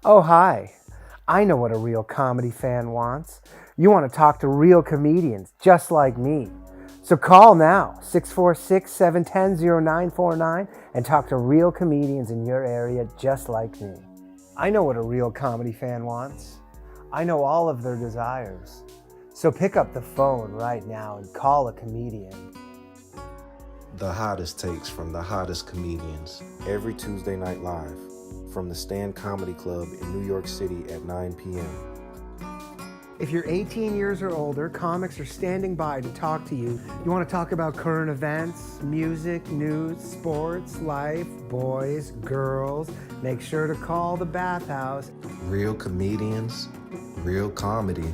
Oh, hi. I know what a real comedy fan wants. You want to talk to real comedians just like me. So call now, 646-710-0949, and talk to real comedians in your area just like me. I know what a real comedy fan wants. I know all of their desires. So pick up the phone right now and call a comedian. The hottest takes from the hottest comedians every Tuesday night live from the Stand Comedy Club in New York City at 9 p.m. If you're 18 years or older, comics are standing by to talk to you. You want to talk about current events, music, news, sports, life, boys, girls, make sure to call the Bathhouse. Real comedians, real comedy,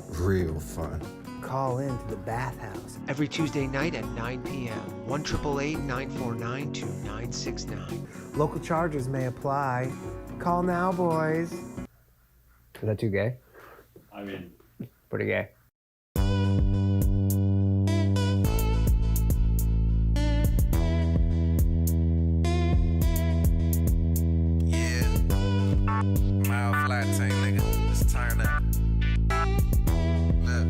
real fun. Call in to the Bathhouse. Every Tuesday night at 9 p.m. 1-888-949-2969. Local charges may apply. Call now, boys. Is that too gay? I mean, Pretty gay. Yeah. Mild flat tank, nigga. Let's turn up. Look.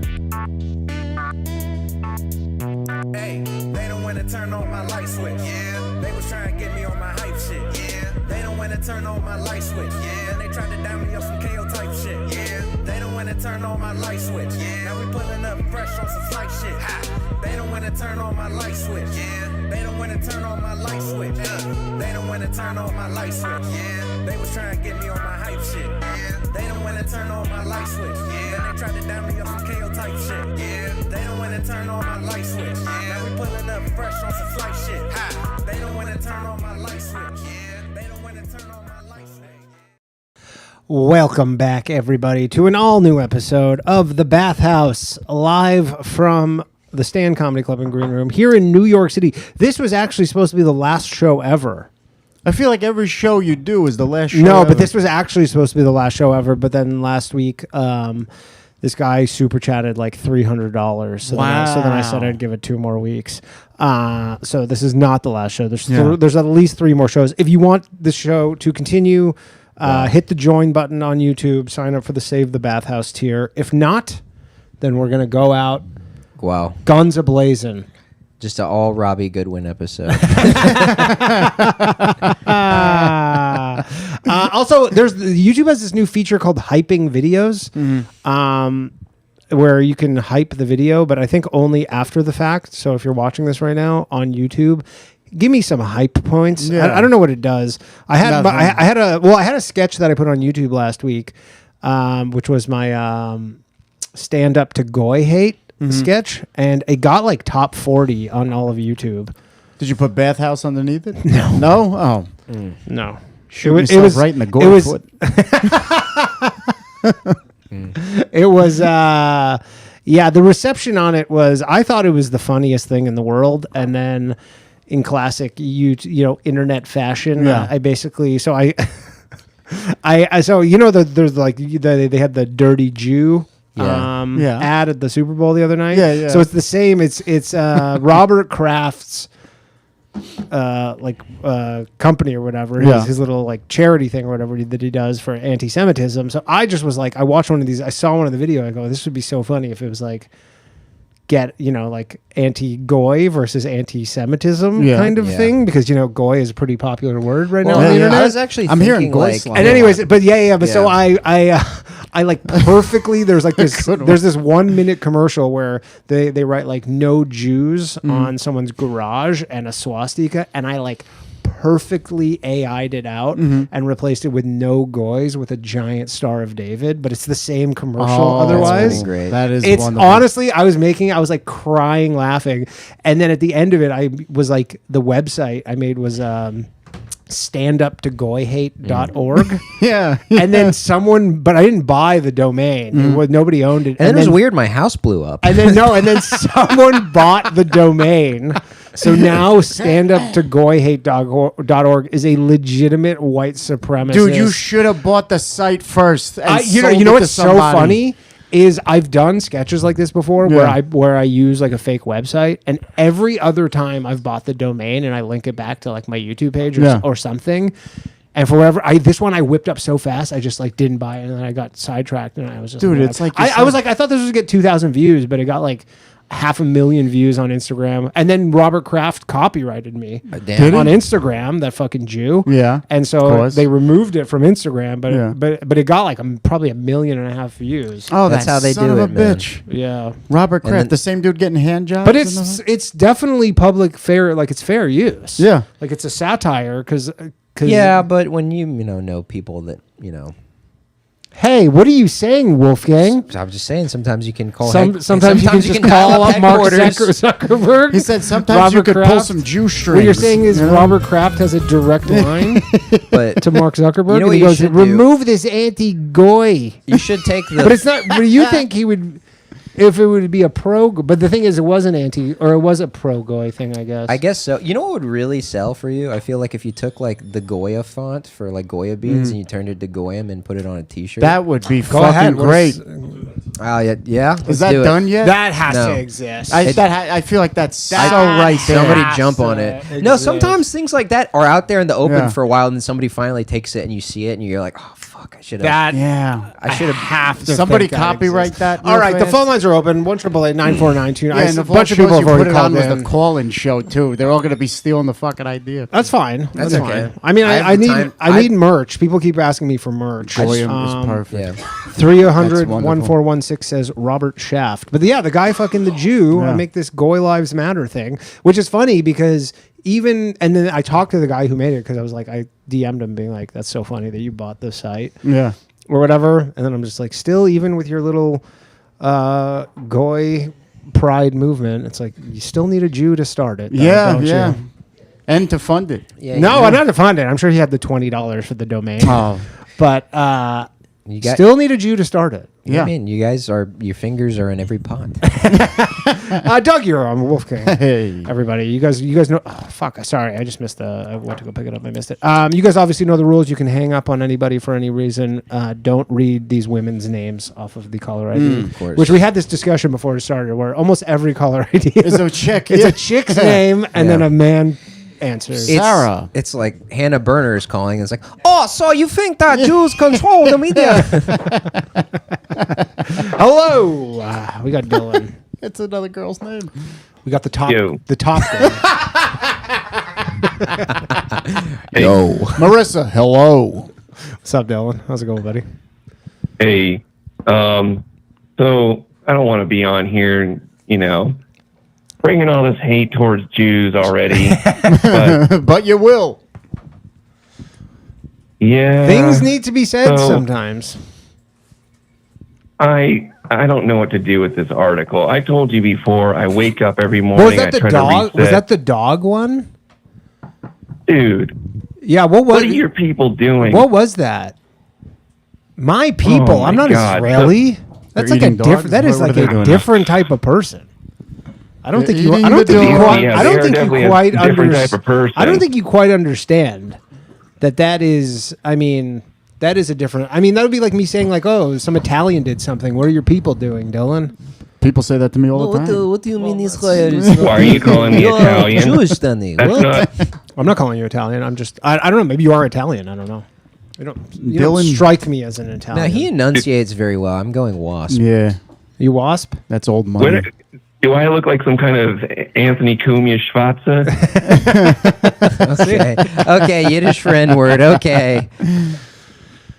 Hey, they don't wanna turn on my light switch. Yeah. They was trying to get me on my hype shit. Yeah. They don't wanna turn on my light switch. Yeah. Then they tried to down me up some KO type shit. Yeah. They don't wanna turn on my light switch. Yeah. Now we pulling up fresh on some flight shit. Ha. They don't wanna turn on my light switch. Yeah. They don't wanna turn on my light switch. They don't wanna turn on my light switch. Yeah. They was trying to get me on my hype shit. Yeah. They don't wanna turn on my light switch. Yeah. Then they tried to down me up some KO type shit. Yeah. They don't wanna turn on my light switch. Yeah. Now we pulling up fresh on some flight shit. Ha. They don't wanna turn on my light switch. Yeah. They don't wanna turn on my light switch. Welcome back, everybody, to an all-new episode of The Bathhouse, live from the Stand Comedy Club and Green Room here in New York City. This was actually supposed to be the last show ever. I feel like every show you do is the last show. No, ever. but this was actually supposed to be the last show ever. But then last week, this guy super chatted like $300. So, then I said I'd give it 2 more weeks. So this is not the last show. There's at least 3 more shows. If you want the show to continue, hit the join button on YouTube. Sign up for the Save the Bathhouse tier. If not, then we're gonna go out. Wow. Guns a-blazing. Just an all Robbie Goodwin episode. Also, YouTube has this new feature called hyping videos, where you can hype the video, but I think only after the fact. So if you're watching this right now on YouTube, give me some hype points. Yeah. I don't know what it does. I had a sketch that I put on YouTube last week, which was my stand up to Goy hate sketch, and it got like top 40 on all of YouTube. Did you put Bathhouse underneath it? No. No? Oh. No. It was right in the goal foot. It was the reception on it was, I thought it was the funniest thing in the world, and then in classic internet fashion, I basically there's like they had the Dirty Jew ad at the Super Bowl the other night. Yeah. So it's the same. It's Robert Kraft's company or whatever, his little like charity thing or whatever that he does for anti-Semitism. So I just was like, I watched one of these, I saw one of the video, I go, this would be so funny if it was like like anti-goy versus anti-Semitism kind of thing, because goy is a pretty popular word right now on the internet. I was actually I'm hearing Goysylum. And anyways, but so I like perfectly, there's like this there's this 1 minute commercial where they write like no Jews on someone's garage and a swastika, and I like perfectly AI'd it out and replaced it with no goys with a giant Star of David, but it's the same commercial otherwise. That's pretty great. That is It's wonderful. honestly, I was like crying laughing, and then at the end of it, I was like, the website I made was standuptogoyhate.org. Yeah. And then but I didn't buy the domain. Nobody owned it. And then it was weird. My house blew up. And then someone bought the domain. So now standuptogoyhate.org is a legitimate white supremacist. Dude, you should have bought the site first. And you sold know it what's to so somebody. funny is I've done sketches like this before where I use like a fake website, and every other time I've bought the domain and I link it back to like my YouTube page or something, And for whatever, this one I whipped up so fast, I just like didn't buy it, and then I got sidetracked, and I was just Dude, like, it's like I was like, I thought this was gonna get 2,000 views, but it got like 500,000 views on Instagram, and then Robert Kraft copyrighted me Damn. on Instagram, that fucking Jew. Yeah, and of so course. they removed it from Instagram, but Yeah. but it got like probably 1.5 million views. Oh, That's how they son do of it, a man. bitch. Yeah, Robert And Kraft, then- the same dude getting hand jobs. but and it's definitely public fair, like it's fair use. Yeah. like it's a satire because Yeah, but when you know people that Hey, what are you saying, Wolfgang? I'm just saying sometimes you can call. Sometimes you can just call up Mark Zuckerberg. He said sometimes you could pull some Jew strings. What you're saying is you know? Robert Kraft has a direct line But to Mark Zuckerberg, You know and what he you goes, should do? "Remove this anti-goy." you should take the. But it's not. But you think he would, if it would be a pro? But the thing is, it was an anti, or it was a pro-goy thing, I guess. I guess so. You know what would really sell for you? I feel like if you took like the Goya font for like Goya beans and you turned it to Goyim and put it on a T-shirt. That would be Go fucking ahead. great. Yeah. Is that done yet? That has No. to exist. I feel like that's so That right there. Somebody has jump to on it. exist. No, sometimes things like that are out there in the open Yeah. for a while, and then somebody finally takes it, and you see it, and you're like, "Oh fuck, I should have." that Yeah. I should have. have to. Somebody think that copyright exists. that. All real right, the fast. phone lines are open. 1-888-949-29. Yeah, and A the bunch of people have you already put it on called was in. the call-in show too. They're all going to be stealing the fucking idea. That's fine. That's That's fine. okay. I mean, I have I the need time- I need merch. People keep asking me for merch. Goyim is perfect. Yeah. 300-1416 says Robert Shaft. But yeah, the guy fucking the Jew, I Yeah. make this Goy Lives Matter thing, which is funny because and then I talked to the guy who made it because I was like, I DM'd him being like, that's so funny that you bought this site Yeah. or whatever. And then I'm just like, still, even with your little Goy pride movement, it's like, you still need a Jew to start it. though, Yeah, don't yeah. you? And to fund it. Yeah. No, I'm not to fund it. I'm sure he had the $20 for the domain. Oh. But You got. still need a Jew to start it. Yeah. I mean, your fingers are in every pot. Doug Uram, Wolfgang. Hey. Everybody, you guys know. Oh, fuck, sorry, I just missed I went to go pick it up. I missed it. You guys obviously know the rules. You can hang up on anybody for any reason. Don't read these women's names off of the caller ID. Of course. Which we had this discussion before it started, where almost every caller ID Is a chick. it's yeah. a chick's name, and then Yeah. a man answers. Sarah. It's like Hannah Berner is calling. And it's like, oh, so you think that Jews control the media? Hello, we got Dylan. It's another girl's name. We got the top. Yo. The top guy. Yo. Marissa, hello. What's up, Dylan? How's it going, buddy? Hey, so I don't want to be on here, bringing all this hate towards Jews already. But But you will. yeah, Things need to be said so- sometimes. I don't know what to do with this article. I told you before. I wake up every morning. Was that I the try dog? To Was reset. that the dog one? Dude? Yeah. What was? What are your people doing? What was that? My people. Oh, I'm my not God. Israeli. That's They're like a eating dogs? different. That is What like are they a doing? different type of person. I don't They're think you. I eating don't the think you dog. quite. Yeah, I they don't are think you definitely a quite different understand. type of person. I don't think you quite understand that is. I mean, that is a different. I mean, that would be like me saying like, oh, some Italian did something. What are your people doing, Dylan? People say that to me all the time. What do you mean Israel? Why are you calling me Italian? Jewish, Danny. That's not. I'm not calling you Italian. I'm just. I don't know. Maybe you are Italian. I don't know. You don't Dylan- strike me as an Italian. Now he enunciates very well. I'm going wasp. Yeah, You wasp? that's old money. What, do I look like some kind of Anthony Cumia Schwarza? Okay. Okay, Yiddish friend word. Okay.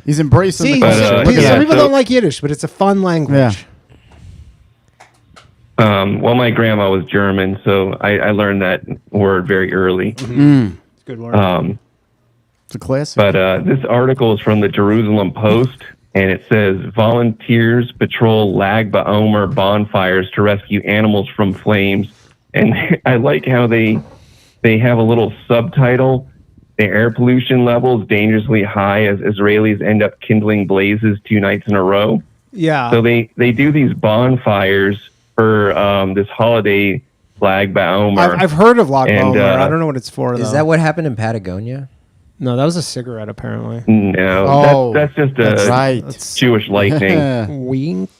He's embracing See, the But, culture. uh, Look some at yeah, that. people so- don't like Yiddish, but it's a fun language. Yeah. Well, my grandma was German, so I learned that word very early. It's a good word. It's a classic. But this article is from the Jerusalem Post, and it says volunteers patrol Lag BaOmer bonfires to rescue animals from flames. And I like how they have a little subtitle: "The air pollution levels dangerously high as Israelis end up kindling blazes 2 nights in a row." Yeah. So they do these bonfires for this holiday, Lag BaOmer. I've heard of Lag And, BaOmer. I don't know what it's for, though. Is that what happened in Patagonia? No, that was a cigarette, apparently. No, Oh, that's just That's a right. Jewish lightning. Wink.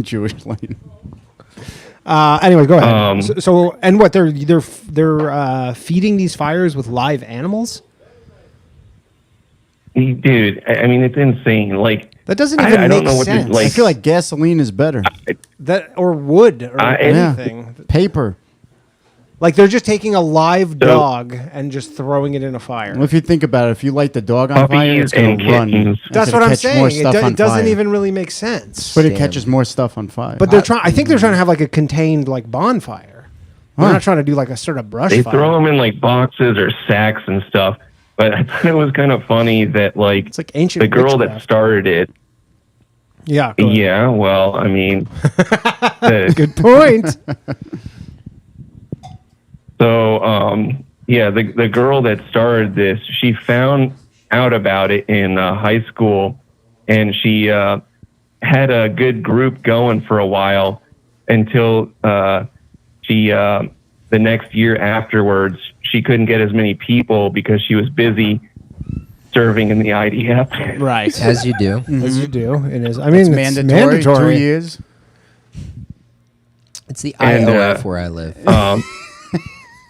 Jewish lane. Anyway, go ahead. And what they're feeding these fires with live animals? dude, I mean, it's insane. Like, That doesn't even I make don't know what to, sense. like, I feel like gasoline is better. That or wood or Yeah. anything. Paper. Like they're just taking a live dog and just throwing it in a fire. Well, if you think about it, if you light the dog on fire, Puppies it's going to and run. kittens. It's That's gonna what I'm catch saying. more It, stuff on it doesn't fire. even really make sense. But it Damn. catches more stuff on fire. But they're trying. I think they're trying to have like a contained like bonfire. They're not trying to do like a sort of brush They fire. throw them in like boxes or sacks and stuff. But I thought it was kind of funny that like It's like ancient the girl that witchcraft. started it. Yeah. Go ahead. Yeah, well, I mean, Good point. so yeah, the girl that started this, she found out about it in high school, and she had a good group going for a while until she the next year afterwards she couldn't get as many people because she was busy serving in the IDF. Right. As you do. As you do. It is. I mean, it's it's mandatory. 2 years. It's the And, IOF where I live.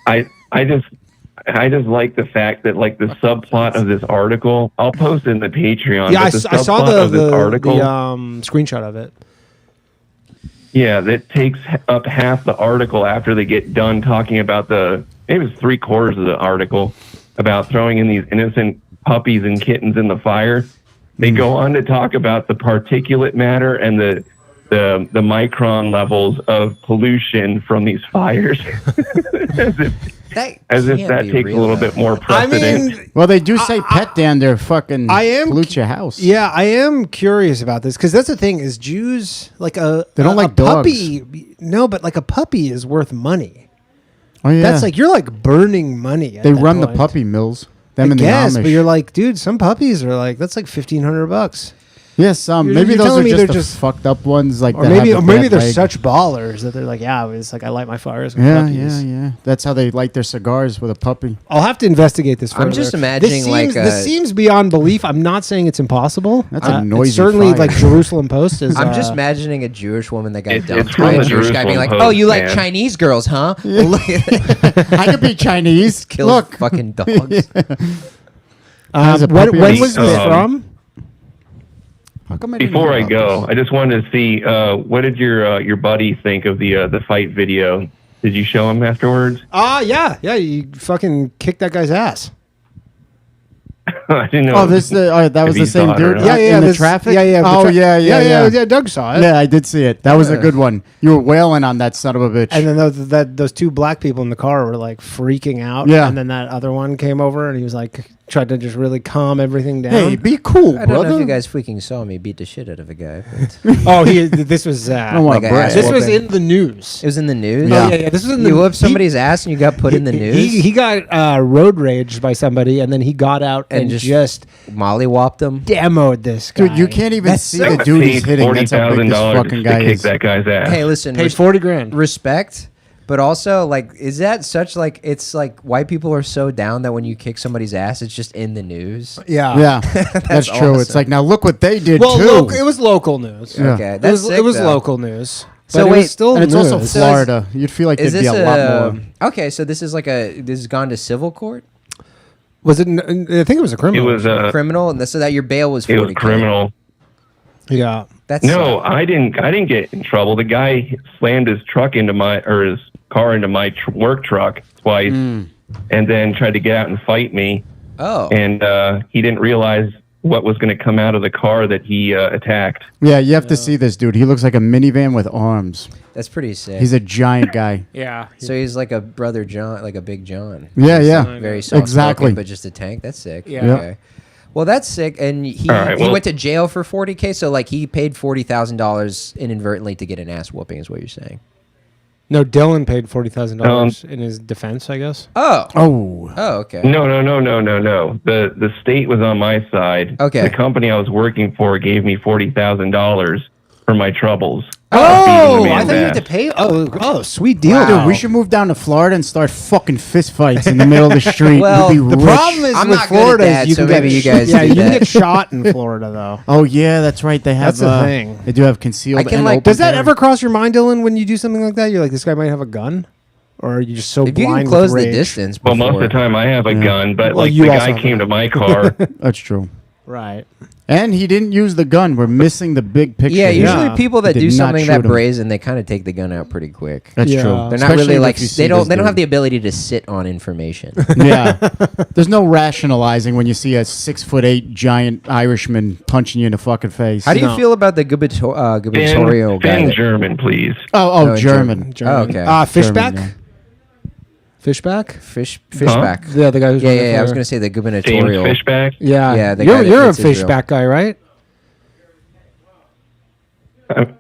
I just like the fact that like the subplot of this article, I'll post it in the Patreon. Yeah, but the I saw subplot of this the article. screenshot of it. Yeah, that takes up half the article after they get done talking about maybe it's 3/4 of the article about throwing in these innocent puppies and kittens in the fire. They go on to talk about the particulate matter and the micron levels of pollution from these fires. as if that takes a little bit more precedent. Well, they do say pet down there fucking pollute your house. Yeah, I am curious about this because that's the thing is Jews like They don't like puppy. No, but like a puppy is worth money. Oh yeah, That's like you're like burning money. At they that run the point. puppy mills. I Them and the guess, Amish. but you're like, dude, some puppies are like that's like $1,500. Yes, You're- maybe you're those telling are me just they're the just- fucked up ones, like Or that maybe, have or the maybe bad they're leg. such ballers that they're like, yeah, it's like I light my fires with Yeah, puppies. yeah. That's how they light their cigars, with a puppy. I'll have to investigate this further. I'm just imagining, this seems beyond belief. I'm not saying it's impossible. That's a noisy it's certainly fire. like Jerusalem Post is. I'm just imagining a Jewish woman that got It's dumped from by a the Jewish guy being Jerusalem like, Post, "Oh, you like man. Chinese girls, huh? Look at I could be Chinese. kill Look, fucking dogs." Has a when puppy when on was the this side. from? how come I didn't Before know I about go, this? I just wanted to see what did your buddy think of the fight video? Did you show him afterwards? Yeah. You fucking kicked that guy's ass. I didn't know. Oh, that was if the he same saw it or dude. not. in the this- traffic. Yeah. Oh, yeah. Doug saw it. Yeah, I did see it. That was a good one. You were wailing on that son of a bitch. And then those two black people in the car were like freaking out. Yeah. And then that other one came over and he was like tried to just really calm everything down. hey, be cool, I don't know brother. if you guys freaking saw me beat the shit out of a guy. But This was I don't want like to a brag. ass this was whooping. in the news. It was in the news. Yeah. Yeah. This was in the You whooped somebody's ass and you got put in the news. He got road raged by somebody, and then he got out and, And just mollywopped him. demoed this guy. Dude, you can't even That's see so- the dude he's Paid hitting. That's how big this $40,000 fucking to guy kick is. that guy's ass. Hey, listen, paid 40 grand. respect, but also like, is that such like it's like white people are so down that when you kick somebody's ass, it's just in the news. Yeah. Yeah, that's true. It's awesome. like, now look what they did Well, too. it was local news. Yeah. Okay, It that's was, sick, it was though. local news. So But it wait, was still and it's news. also Florida. You'd feel like Is there'd this be a lot more. Okay, so this is like this has gone to civil court, Was it? I think it was a It criminal. was criminal, and so that your bail was 40K. it was criminal. Yeah. That's No, I didn't get in trouble. The guy slammed his truck into his car into my work truck twice, and then tried to get out and fight me. Oh, And he didn't realize what was going to come out of the car that he attacked. Yeah, you have to see this dude. He looks like a minivan with arms. that's pretty sick. He's a giant guy. Yeah. So he's like a brother John, like a big John. Yeah, yeah. Very soft Exactly. but just a tank. That's sick. Yeah. Okay. Well, that's sick. And he, All right, he well- went to jail for 40K. So like he paid $40,000 inadvertently to get an ass whooping, is what you're saying. No, Dylan paid $40,000 in his defense, I guess. Oh. Oh, Oh, okay. No. The state was on my side. Okay. The company I was working for gave me $40,000 for my troubles. Oh, beating the I man's thought you had to ass. pay. Oh, sweet deal. Wow. dude, we should move down to Florida and start fucking fist fights in the middle of the street. Well, We'd be The rich. problem is I'm with not good at Florida that, is you so can get maybe you guys yeah, do you can that. get shot in Florida though. Oh yeah, that's right. They have That's the thing. They do have concealed. I can, and like- open Does that carry. ever cross your mind, Dylan, when you do something like that? You're like, this guy might have a gun, or are you just so If you blind can close with the rage? distance Well, before. most of the time I have a gun, but Well, like you the also guy have came a to my car. That's true. Right. And he didn't use the gun. We're missing the big picture. Yeah, here. usually people that He do did not something that shoot him. brazen, they kind of take the gun out pretty quick. That's Yeah. true. They're not Especially really if like you see they don't this have the dude. ability to sit on information. Yeah. There's no rationalizing when you see a 6'8" giant Irishman punching you in the fucking face. How do you feel about the gubernatorial guy? Ban that- German, please. Oh, Oh, German. Oh, okay. Fishback? German, Fishback? Fishback. Yeah, the guy who's running Yeah. I was for- gonna say the James gubernatorial. Fishback. Yeah. Yeah, the guy that You're a hates Israel. Fishback guy, right?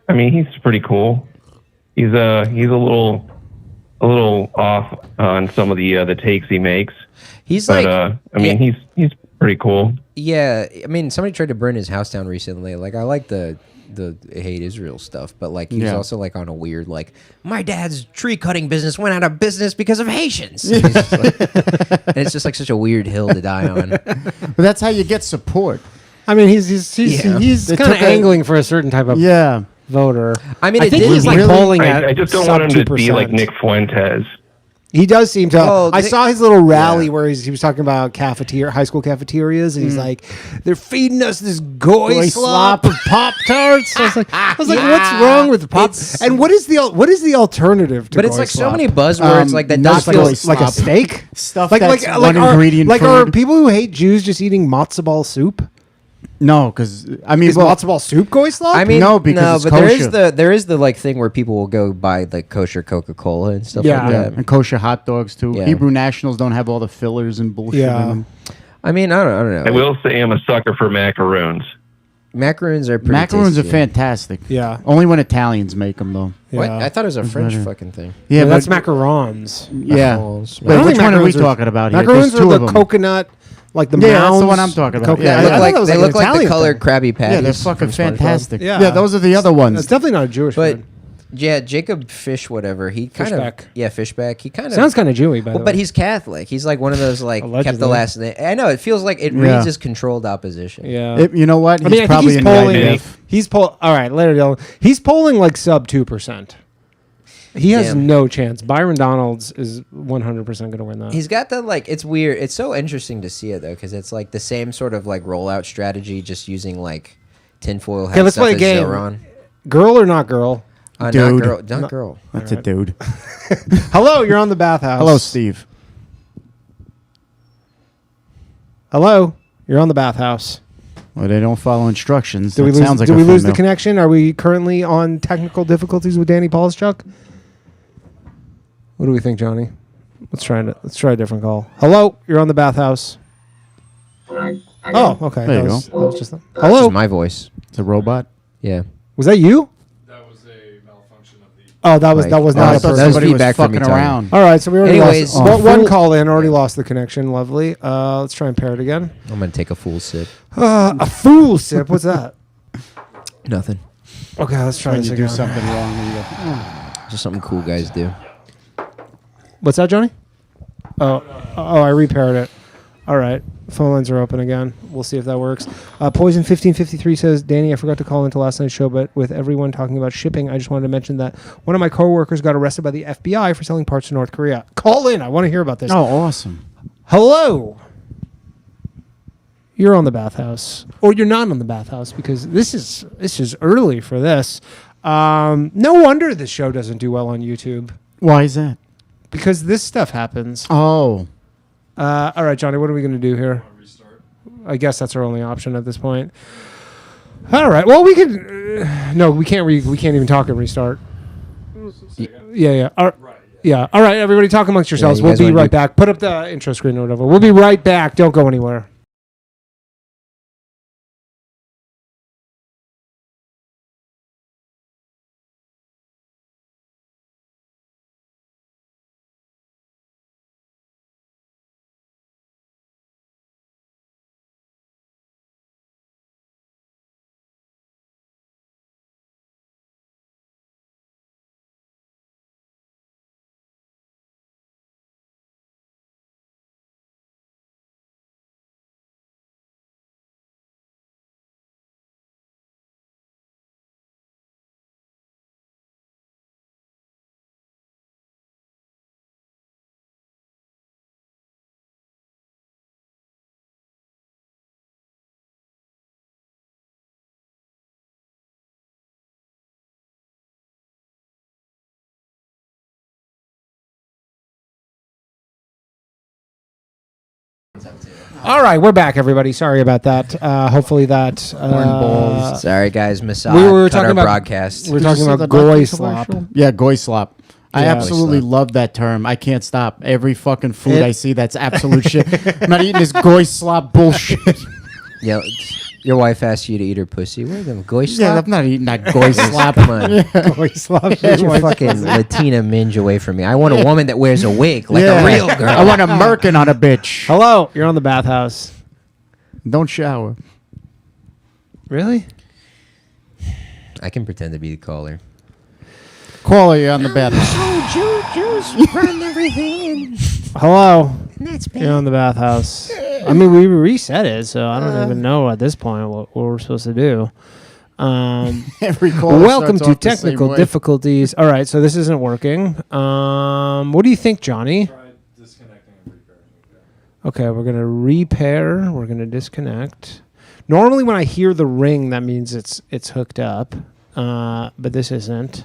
I mean, he's pretty cool. He's a little off on some of the takes he makes. He's But like, I mean, he's pretty cool. yeah. I mean, somebody tried to burn his house down recently. Like, I like the hate Israel stuff, but like he's also like on a weird like my dad's tree cutting business went out of business because of Haitians. And he's just like- and it's just like such a weird hill to die on. But that's how you get support. I mean, he's Yeah. They kind of took a- angling for a certain type of Yeah. voter. I mean, I it think did he's like really- polling at I just don't want him sub to be like 2%. Nick Fuentes. He does seem to. Well, I they- saw his little rally yeah. where he was talking about high school cafeterias, and he's like, "They're feeding us this goy slop of Pop Tarts." I was like, "What's wrong with the pop?" It's- And what is the alternative to? But it's goy like so slop? many buzzwords like that not does feel goy like a slop. steak. Stuff Like that's like one are, ingredient like food. are people who hate Jews just eating matzo ball soup? No, because I mean, Is matzo ball soup goy slop? I mean, No, because it's but kosher. there is the like thing where people will go buy like kosher Coca-Cola and stuff Yeah. like yeah, that. and kosher hot dogs too. Yeah. Hebrew Nationals don't have all the fillers and bullshit Yeah. in them. I mean, I don't know. I will say I'm a sucker for macaroons. Macaroons are pretty Macaroons are tasty. fantastic. Yeah. Only when Italians make them though. What? Yeah. I thought it was a French fucking thing. Yeah, but- that's macarons. Yeah. Macarons. Wait, I don't which think one are we macarons talking about here? Macarons There's are two the of them. coconut, like the Yeah, that's the mounds, one I'm talking about. coconut- Yeah, I They thought look like, that was they an look like the Italian colored thing. Krabby Patties. Yeah, they're fucking from SpongeBob. fantastic. Yeah. Yeah, those are the other ones. That's definitely not a Jewish But food. yeah, Jacob Fish, whatever. He kind Fishback. of Fishback. He kind of Sounds kind of Jewy, by the way. but he's Catholic. He's like one of those like kept the Allegedly. last name. I know it feels like it Yeah. reads as controlled opposition. yeah. You know what? I mean, I think probably he's in the polling. IDF. He's All right, later, Dylan. He's polling like sub 2%. He has Damn. no chance. Byron Donalds is 100% going to win that. He's got the like. It's weird. It's so interesting to see it though, because it's like the same sort of like rollout strategy, just using like tinfoil hat. Okay, let's stuff play a as game. Zoran. Girl or not girl? Not Dude. girl. Not girl. That's a dude. Hello, you're on the Bathhouse. Hello, Steve. Hello, you're on the Bathhouse. Well, they don't follow instructions. Do we That lose? sounds like Do a we fun lose the meal. connection? Are we currently on technical difficulties with Danny Polishchuk? What do we think, Johnny? Let's try a different call. Hello, you're on the Bathhouse. Oh, okay. There you That go. was just hello. This is my voice. It's a robot. Yeah. Was that you? Oh, that was Like- that was Oh, not I a thought person. that was Somebody was feedback from me fucking talking. around. All right, so we already Anyways, lost one call in. Already lost the connection. Lovely. Let's try and pair it again. I'm gonna take a full sip. A fool sip. What's that? Nothing. Okay, let's try When this you do again. something wrong, you go, Just something cool guys do. What's that, Johnny? Oh, I repaired it. All right, phone lines are open again. We'll see if that works. Poison 1553 says, Danny, I forgot to call into last night's show, but with everyone talking about shipping, I just wanted to mention that one of my coworkers got arrested by the FBI for selling parts to North Korea. Call in. I want to hear about this. oh, awesome. Hello. You're on the Bathhouse, or you're not on the Bathhouse because this is early for this. No wonder this show doesn't do well on YouTube Why is that? because this stuff happens. Oh, All right, Johnny, what are we going to do here? I guess that's our only option at this point. All right. Well, we could. No, we can't. We can't even talk and restart. Yeah. Yeah. All right, everybody, talk amongst yourselves. you We'll guys be wanna right do- back. Put up the intro screen or whatever. We'll be right back. Don't go anywhere. All right, we're back, everybody. Sorry about that. Hopefully that. Sorry, guys. Massage. We were cut talking our about broadcast. We're talking about Goysylum. Yeah, Goysylum. I Yeah. absolutely Goysylum. love that term. I can't stop. Every fucking food I see, that's absolute shit. I'm not eating this Goysylum bullshit. Yeah, your wife asked you to eat her pussy. What are them? Goysylum? Yeah, I'm not eating that Goysylum. Come on. Goysylum. Get your fucking Latina minge away from me. I want a woman that wears a wig, like a real girl. I want a merkin on a bitch. Hello, you're on the Bathhouse. Don't shower. Really? I can pretend to be the caller. Call you on the Bathhouse. Jews run everything. Hello, That's you're on the Bathhouse. I mean, we reset it, so I don't even know at this point what we're supposed to do. Every call. Welcome to technical difficulties. All right, so this isn't working. What do you think, Johnny? Okay, we're gonna repair. We're gonna disconnect. Normally, when I hear the ring, that means it's hooked up, but this isn't.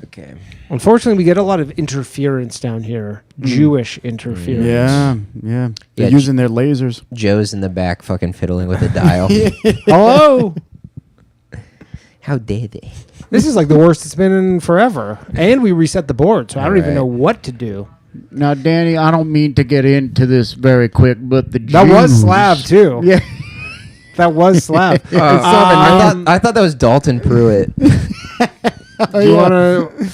Okay. Unfortunately, we get a lot of interference down here. Jewish interference. Yeah. Yeah, They're using their lasers. Joe's in the back fucking fiddling with the dial. Hello. How dare they? This is like the worst it's been in forever. And we reset the board, so I don't even Right. know what to do. Now, Danny, I don't mean to get into this very quick, but the That was Jews- Slav, too. Yeah. That was Slav. I thought that was Dalton Pruitt. Do you want to...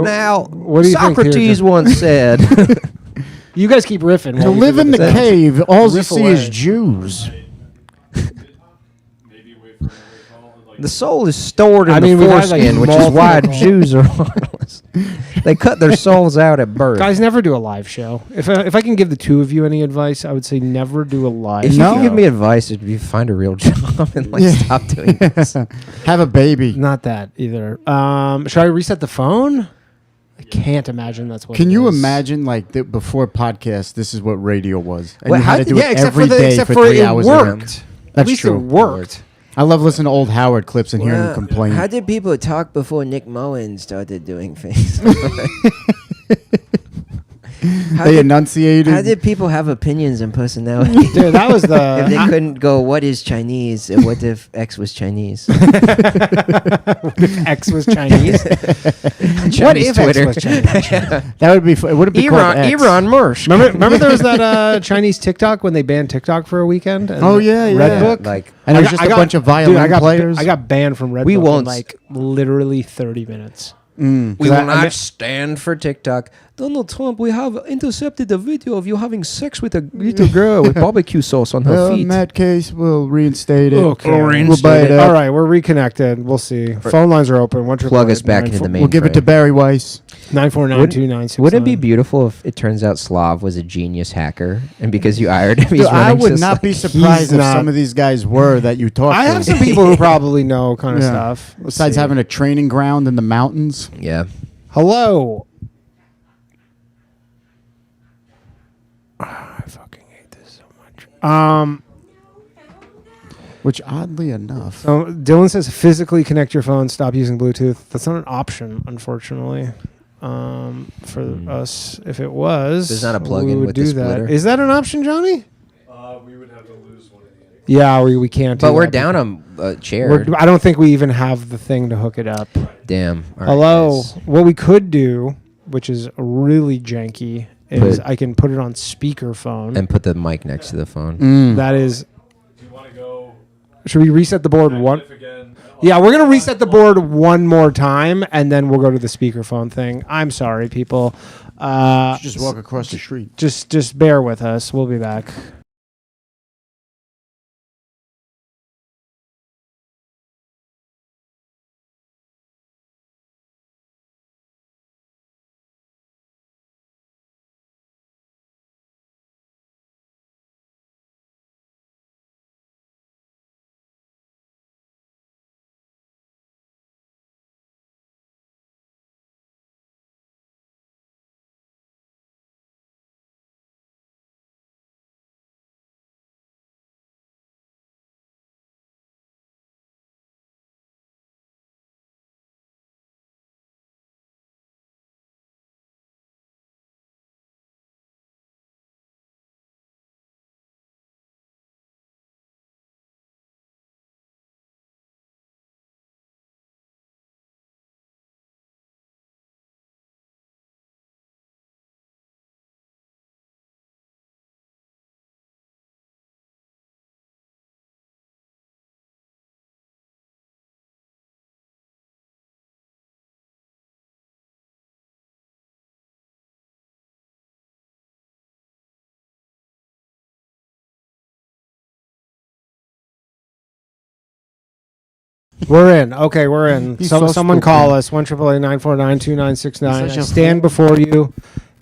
Now, what do you think here, Socrates Joe? once said, You guys keep riffing. To while we live figure in the this out. cave, all you Riff see away. is Jews. the soul is stored in we've the had, like, foreskin, which is why multiple- Jews are harmless. They cut their souls out at birth. Guys, never do a live show. If I can give the two of you any advice, I would say never do a live If show. you can give me advice, it'd be find a real job and stop doing this. Have a baby. Not that either. Should I reset the phone? I can't imagine that's what Can it you is. imagine, like, before podcast, this is what radio was? And Well, you had to do it except every for day except for for 3 it hours. worked. At That's least true. it worked. I love listening to old Howard clips and hearing him complain. How did people talk before Nick Moen started doing things? They enunciated. How did people have opinions and personality? Dude, that was If they the couldn't go, what is Chinese? And what if X was Chinese? X was Chinese. What Chinese if Twitter. X was Chinese? That would be. It would be called X. Iran Mersh. Remember there was that Chinese TikTok when they banned TikTok for a weekend? And Oh, yeah, yeah. Redbook. Like, And it was just a bunch of violin dude, players. I got banned from Redbook We in won't like literally 30 minutes. we 'Cause will I not mi- stand for TikTok. Donald Trump, we have intercepted a video of you having sex with a little girl with barbecue sauce on her Well, feet. in that case, we'll reinstate it. Okay. We'll buy it All up. right, we're reconnected. We'll see. Phone lines are open. Plug us back into the main We'll give it to Barry Weiss. 9492969. Wouldn't it be beautiful if it turns out Slav was a genius hacker, and because you hired him, he's Dude, I running would just not like- be surprised if not- some of these guys were that you talked I to. have some people who probably know kind of Yeah. stuff. Let's Besides see. having a training ground in the mountains. Yeah. Hello. I fucking hate this so much. Which, oddly enough, So Dylan says physically connect your phone, stop using Bluetooth. That's not an option, unfortunately. For us, if it was, There's not a plug-in we would with do the that. splitter. Is that an option, Johnny? We would have to lose one of the. Yeah, we can't. Do But we're that down a chair. I don't think we even have the thing to hook it up. Damn. All right, Hello. guys. What we could do, which is really janky, is Put- I can put it on speakerphone. And put the mic next to the phone. That is. Should we reset the board one? Yeah, we're gonna reset the board one more time, and then we'll go to the speakerphone thing. I'm sorry, people. just walk across the street. Just bear with us. We'll be back. We're in. Okay, we're in. He's So so someone stupid. call us. 1-888-949-2969. He's I such a stand before you,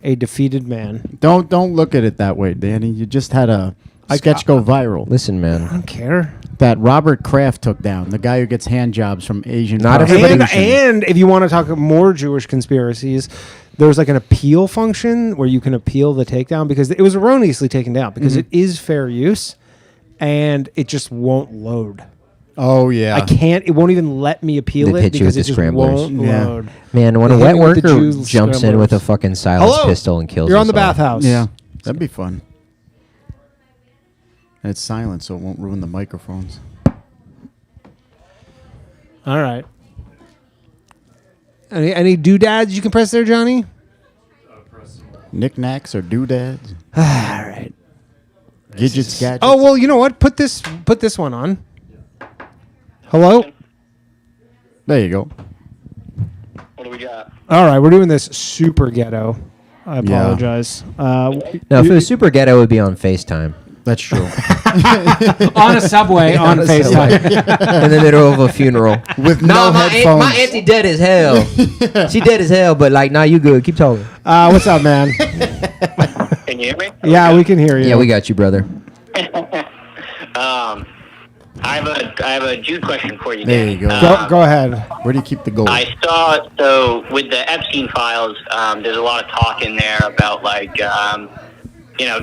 a defeated man. Don't look at it that way, Danny. You just had a sketch go viral. Listen, I man. don't care. That Robert Kraft took down, the guy who gets hand jobs from Asian. Not prostitution. And if you want to talk more Jewish conspiracies, there's like an appeal function where you can appeal the takedown because it was erroneously taken down because it is fair use, and it just won't load. Oh yeah, I can't. It won't even let me appeal They'd it hit you because with it the just scramblers. won't Yeah. load. Man, when a They hit wet me with the worker Jews jumps in scramblers. with a fucking silenced Hello? pistol and kills You're on us the all. bathhouse. yeah, that'd be fun. And it's silent, so it won't ruin the microphones. All right. Any doodads you can press there, Johnny? Knickknacks or doodads, All right. gadgets, gadgets. Oh well, you know what? Put this one on. Hello. There you go. What do we got? All right, we're doing this super ghetto. I apologize. No, if it was super ghetto, it would be on FaceTime. That's true. On a subway on a FaceTime. In the middle of a funeral. With no headphones. My auntie dead as hell. She dead as hell, but like, nah, you good. Keep talking. What's up, man? Can you hear me? Yeah, we can hear you. Yeah, we got you, brother. I have a Jude question for you. There Danny. you go. Go ahead. Where do you keep the gold? I saw with the Epstein files, there's a lot of talk in there about like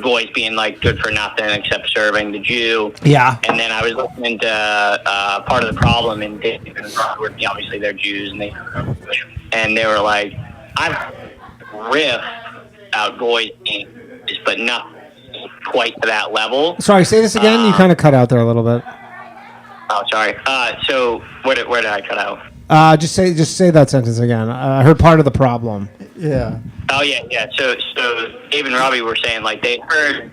Goys being like good for nothing except serving the Jew. Yeah. And then I was listening to part of the problem in obviously they're Jews and they were like, I've riffed out Goys being, but not quite to that level. Sorry, say this again. You kind of cut out there a little bit. Oh, sorry. So where did I cut out? Just say that sentence again. I heard part of the problem. Yeah. Oh yeah. So Dave and Robbie were saying like they heard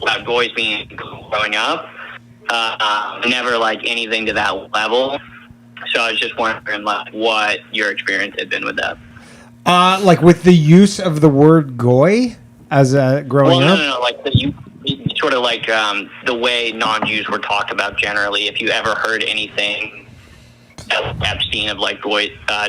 about Goys being growing up, never like anything to that level. So I was just wondering like what your experience had been with that. Like with the use of the word goy as growing up. No. Like sort of like the way non-Jews were talked about generally. If you ever heard anything Epstein of like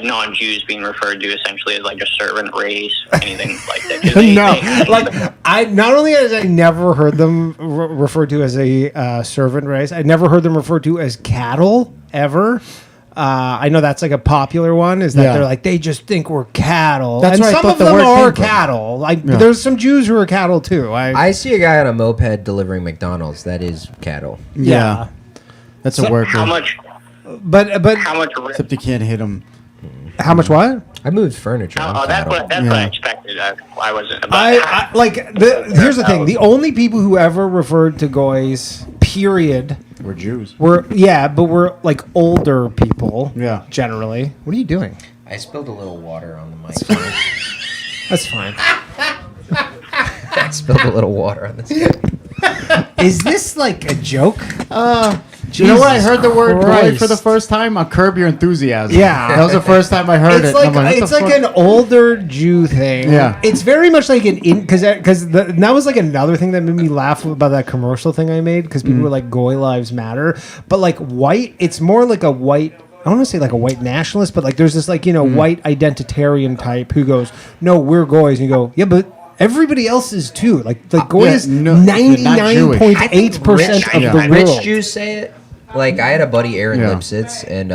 non-Jews being referred to essentially as like a servant race, anything like that. I not only has I never heard them referred to as a servant race, I never heard them referred to as cattle ever. I know that's like a popular one. Is that they're like they just think we're cattle, That's and where I some thought of the them word are came from. cattle. Like there's some Jews who are cattle too. I see a guy on a moped delivering McDonald's. That is cattle. Yeah. That's a worker. How much? But How much? Except you can't hit him. how much what? I moved furniture. I'm Oh, that's cattle. what I expected. I wasn't. I like here's the thing. The only people who ever referred to goys, period, We're Jews. were like older people. Yeah. Generally. What are you doing? I spilled a little water on the mic. That's fine. I spilled a little water on this. Is this like a joke? You know where I heard the word boy Christ. for the first time? On Curb Your Enthusiasm. Yeah. That was the first time I heard It's it. like I'm what it's the like fuck? an older Jew thing. Yeah. It's very much like an because that was like another thing that made me laugh about that commercial thing I made because people were like Goy lives matter, but like white. It's more like a white. I don't want to say like a white nationalist, but like there's this like white identitarian type who goes, no, we're Goys, and you go, yeah, but everybody else is too. Like the Goy is no, you're not Jewish. 99.8% of the Rich world. Jews say it. Like I had a buddy Aaron Lipsitz, and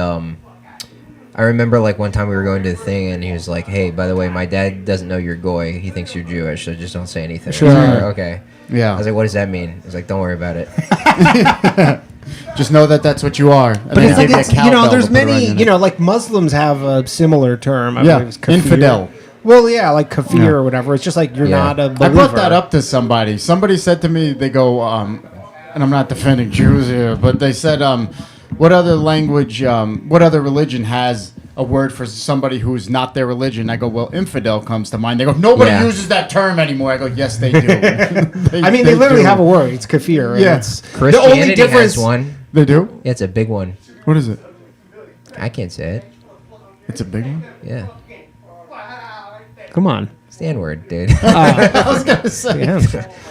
I remember like one time we were going to the thing, and he was like, "Hey, by the way, my dad doesn't know you're Goy. He thinks you're Jewish, so just don't say anything." Sure. I was like, okay. Yeah. I was like, "What does that mean?" He's like, "Don't worry about it." Just know that that's what you are. And But then it's like give you a it's, cowbell there's to put around many, your neck. like Muslims have a similar term. I Yeah, believe it's kafir. infidel. Well, yeah, like kafir or whatever. It's just like you're not a believer. I brought that up to somebody. Somebody said to me, they go, and I'm not defending Jews here, but they said, what other language, what other religion has a word for somebody who's not their religion? I go, well, infidel comes to mind. They go, nobody uses that term anymore. I go, yes, they do. they literally do. have a word. It's kafir. Yeah. It's, Christianity has one. They do? Yeah, it's a big one. What is it? I can't say it. It's a big one? Yeah. Come on. It's the N-word, dude. I was gonna say. Yeah.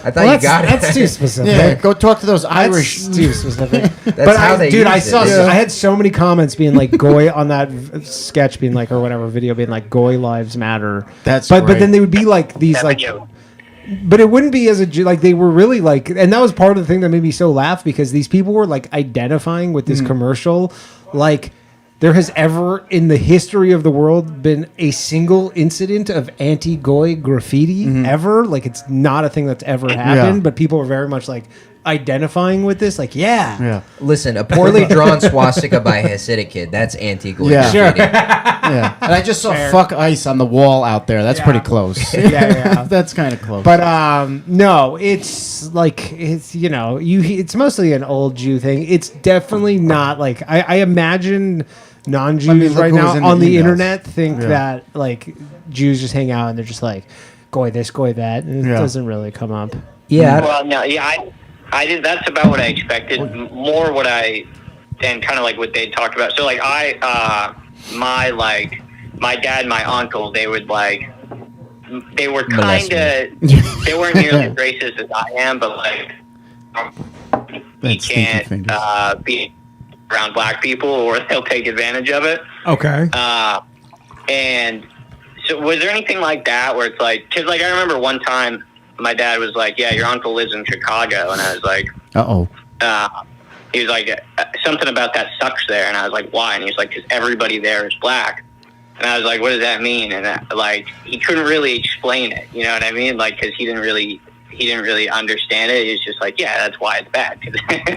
I thought you got it. That's too specific. Yeah, go talk to those Irish. That's too specific. That's how they dude, I use saw. it. I had so many comments being like Goy on that sketch, being like, or whatever video, being like Goy lives matter. That's but great. then they would be like these like. But it wouldn't be as a like they were really like, and that was part of the thing that made me so laugh because these people were like identifying with this commercial, like there has ever in the history of the world been a single incident of anti-Goy graffiti ever. Like it's not a thing that's ever happened, but people are very much like identifying with this. Like, yeah. Listen, a poorly drawn swastika by a Hasidic kid, that's anti-Goy Yeah. graffiti. Yeah, and I just saw "fuck ice" on the wall out there. That's pretty close. Yeah. That's kind of close. But no, it's like it's it's mostly an old Jew thing. It's definitely not like I imagine non-Jews look right who now was in on the the emails. internet think that like Jews just hang out and they're just like Goy this, Goy that, and it doesn't really come up. Yeah. Well, no, yeah, I did. That's about what I expected. More what I and kind of like what they talked about. So like my dad and my uncle, they would like they were kind of they weren't nearly as racist as I am, but like you can't be around black people or they'll take advantage of it. Okay. And so was there anything like that where it's like, because like I remember one time my dad was like, yeah, your uncle lives in Chicago, and I was like, he was like, something about that sucks there, and I was like, why? And he was like, because everybody there is black. And I was like, what does that mean? And like he couldn't really explain it, you know what I mean? Like because he didn't really understand it. He was just like, yeah, that's why it's bad.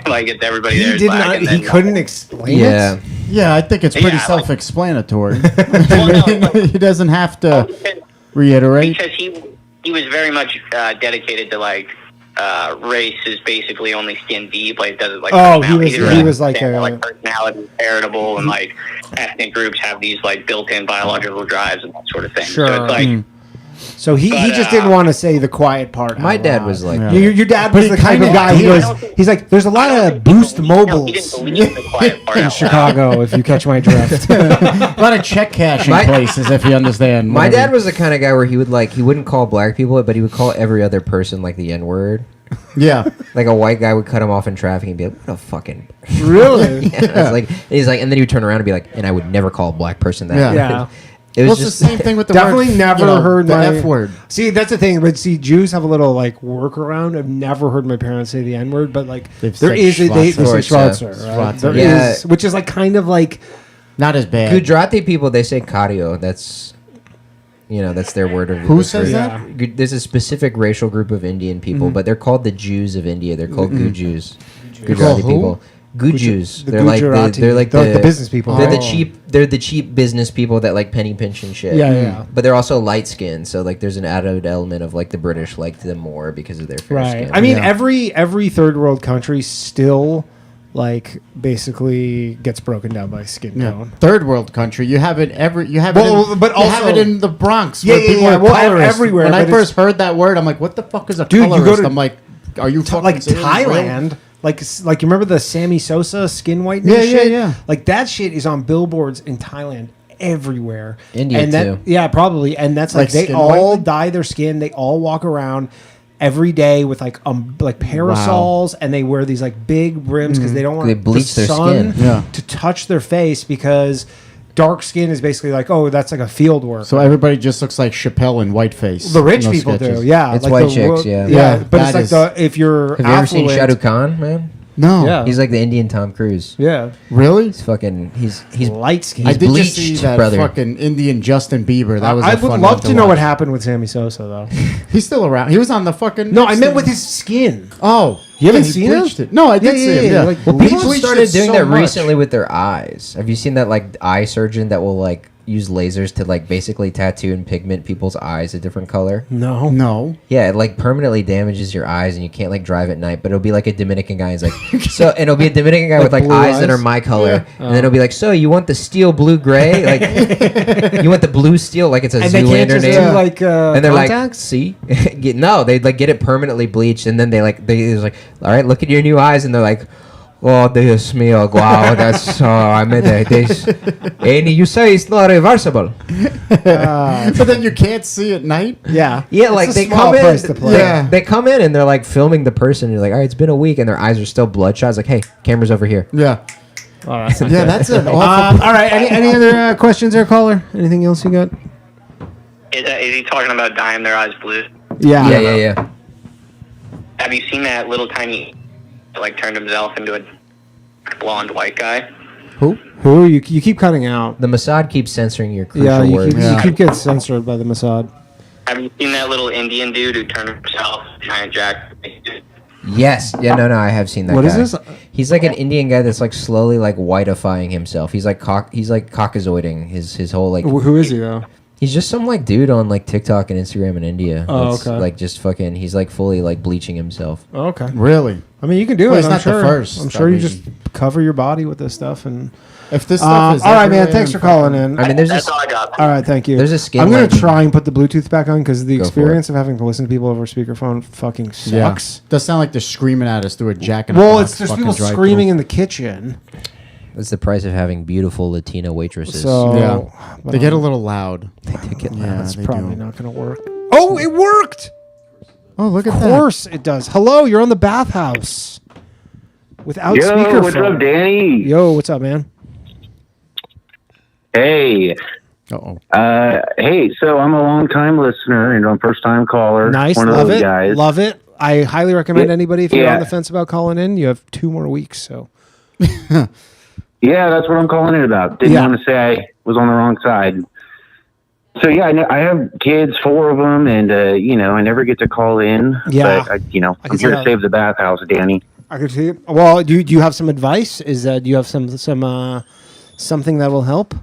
Like it's everybody there is black. He couldn't explain it. Yeah, I think it's pretty self-explanatory. Well, he doesn't have to reiterate. Because he was very much dedicated to like race is basically only skin deep. Like doesn't like he was like like personality is heritable and like ethnic groups have these like built-in biological drives and that sort of thing. Sure. So it's like. So he just didn't want to say the quiet part. My dad was like, your dad was the kind of guy. He's like, there's a lot of Boost Mobiles in Chicago. If you catch my drift, a lot of check cashing places. If you understand. My dad was the kind of guy where he wouldn't call black people, but he would call every other person like the N-word. Yeah, like a white guy would cut him off in traffic and be like, "What a fucking really?" He's like, and then he would turn around and be like, "And I would never call a black person that." Yeah. It was just the same thing with the definitely word, never heard the my F word. See, that's the thing. But see, Jews have a little like workaround. I've never heard my parents say the N word, but like they say Schwarzer, right? There is, which is like kind of like not as bad. Gujarati people, they say Kario. That's that's their word of. Who says that? There's a specific racial group of Indian people, but they're called the Jews of India. They're called Gujus. Gujarati people. Gujus. They're like the business people. They're the cheap business people that like penny pinch and shit. Yeah. But they're also light skinned, so like there's an added element of like the British liked them more because of their fair skin. I mean, every third world country still like basically gets broken down by skin tone. Third world country, you have it in the Bronx. Yeah, where people are colorist. everywhere. When I first heard that word, I'm like, what the fuck is a colorist? I'm like, are you fucking like serious? Thailand? Like you remember the Sammy Sosa skin whitening shit? Yeah. Like that shit is on billboards in Thailand everywhere. India too. Yeah, probably. And that's like they all dye their skin. They all walk around every day with like parasols, and they wear these like big brims because they don't want the sun to touch their face because dark skin is basically like, oh, that's like a field work. So everybody just looks like Chappelle in whiteface. The rich people do, yeah. It's like white chicks, yeah. But it's like if you're Have you ever seen Shah Rukh Khan, man? No. Yeah. He's like the Indian Tom Cruise. Yeah. Really? He's fucking. He's light skin. I did bleached, just see that brother. fucking Indian Justin Bieber. That was. I would love to know what happened with Sammy Sosa though. He's still around. He was on the fucking. No, I meant with his skin. Oh, you haven't seen it? No, I did see him. Yeah. Like, well, people started doing that recently with their eyes. Have you seen that like eye surgeon that will like use lasers to like basically tattoo and pigment people's eyes a different color? No. Yeah, it like permanently damages your eyes and you can't like drive at night. But it'll be like a Dominican guy. He's like, so, and it'll be a Dominican guy with like eyes that are my color, and then it'll be like, so you want the steel blue gray? Like, you want the blue steel? Like it's a Zoolander name. Like, and they're like, see, no, they like get it permanently bleached, and then they're like, all right, look at your new eyes, and they're like, Oh, Dios mío, wow, that's I made this. And you say it's not reversible. But then you can't see at night. Yeah. Yeah, like It's a they small come in. price to play. Yeah. They come in and they're like filming the person. You're like, all right, it's been a week, and their eyes are still bloodshot. It's like, hey, camera's over here. Yeah. Oh, that's not Yeah, good. that's an awful. All right. Any other questions there, caller? Anything else you got? Is he talking about dyeing their eyes blue? Yeah. Yeah. Have you seen that little tiny, like, turned himself into a blonde white guy? Who? You keep cutting out. The Mossad keeps censoring your crucial Yeah, you words. keep getting censored by the Mossad. Have you seen that little Indian dude who turned himself giant jack? Yes. Yeah. No. I have seen that. What guy. is this? He's like an Indian guy that's like slowly like whiteifying himself. He's like Caucasoiding his whole like. Who is he though? He's just some like dude on like TikTok and Instagram in India. Oh, that's, okay. Like just fucking. He's like fully like bleaching himself. Oh, okay. Really? I mean, you can do Well, it. he's I'm not the sure. first. I'm sure I you mean- just cover your body with this stuff and. If this stuff is all right, man. everywhere Thanks for and calling in. I mean, there's That's this. all I got. All right, thank you. There's a skin I'm gonna legend. try and put the Bluetooth back on because the Go for experience of having to listen to people over speakerphone fucking Yeah. sucks. Does sound like they're screaming at us through a jack in a Well, box it's there's fucking people drive-thru. screaming in the kitchen. That's the price of having beautiful Latina waitresses. So Yeah. but They get a little loud. they get Yeah, that's they probably do. not gonna work. Oh, it worked. Oh, look at Of that. course it does. Hello, you're on the Bathhouse without Yo, speakerphone. what's up, Danny? Yo, what's up, man? Hey. Uh-oh. Hey, so I'm a long-time listener and I'm a first-time caller. Nice, One of love those it, guys. love it. I highly recommend anybody if you're Yeah. on the fence about calling in. You have 2 more weeks, so Yeah, that's what I'm calling in about. Didn't Yeah. want to say I was on the wrong side. So, yeah, I have kids, 4 of them, and, I never get to call in. Yeah. But, I I'm can here see to how- save the bathhouse, Danny. I could see. Well, do you have some advice? Do you have some something that will help,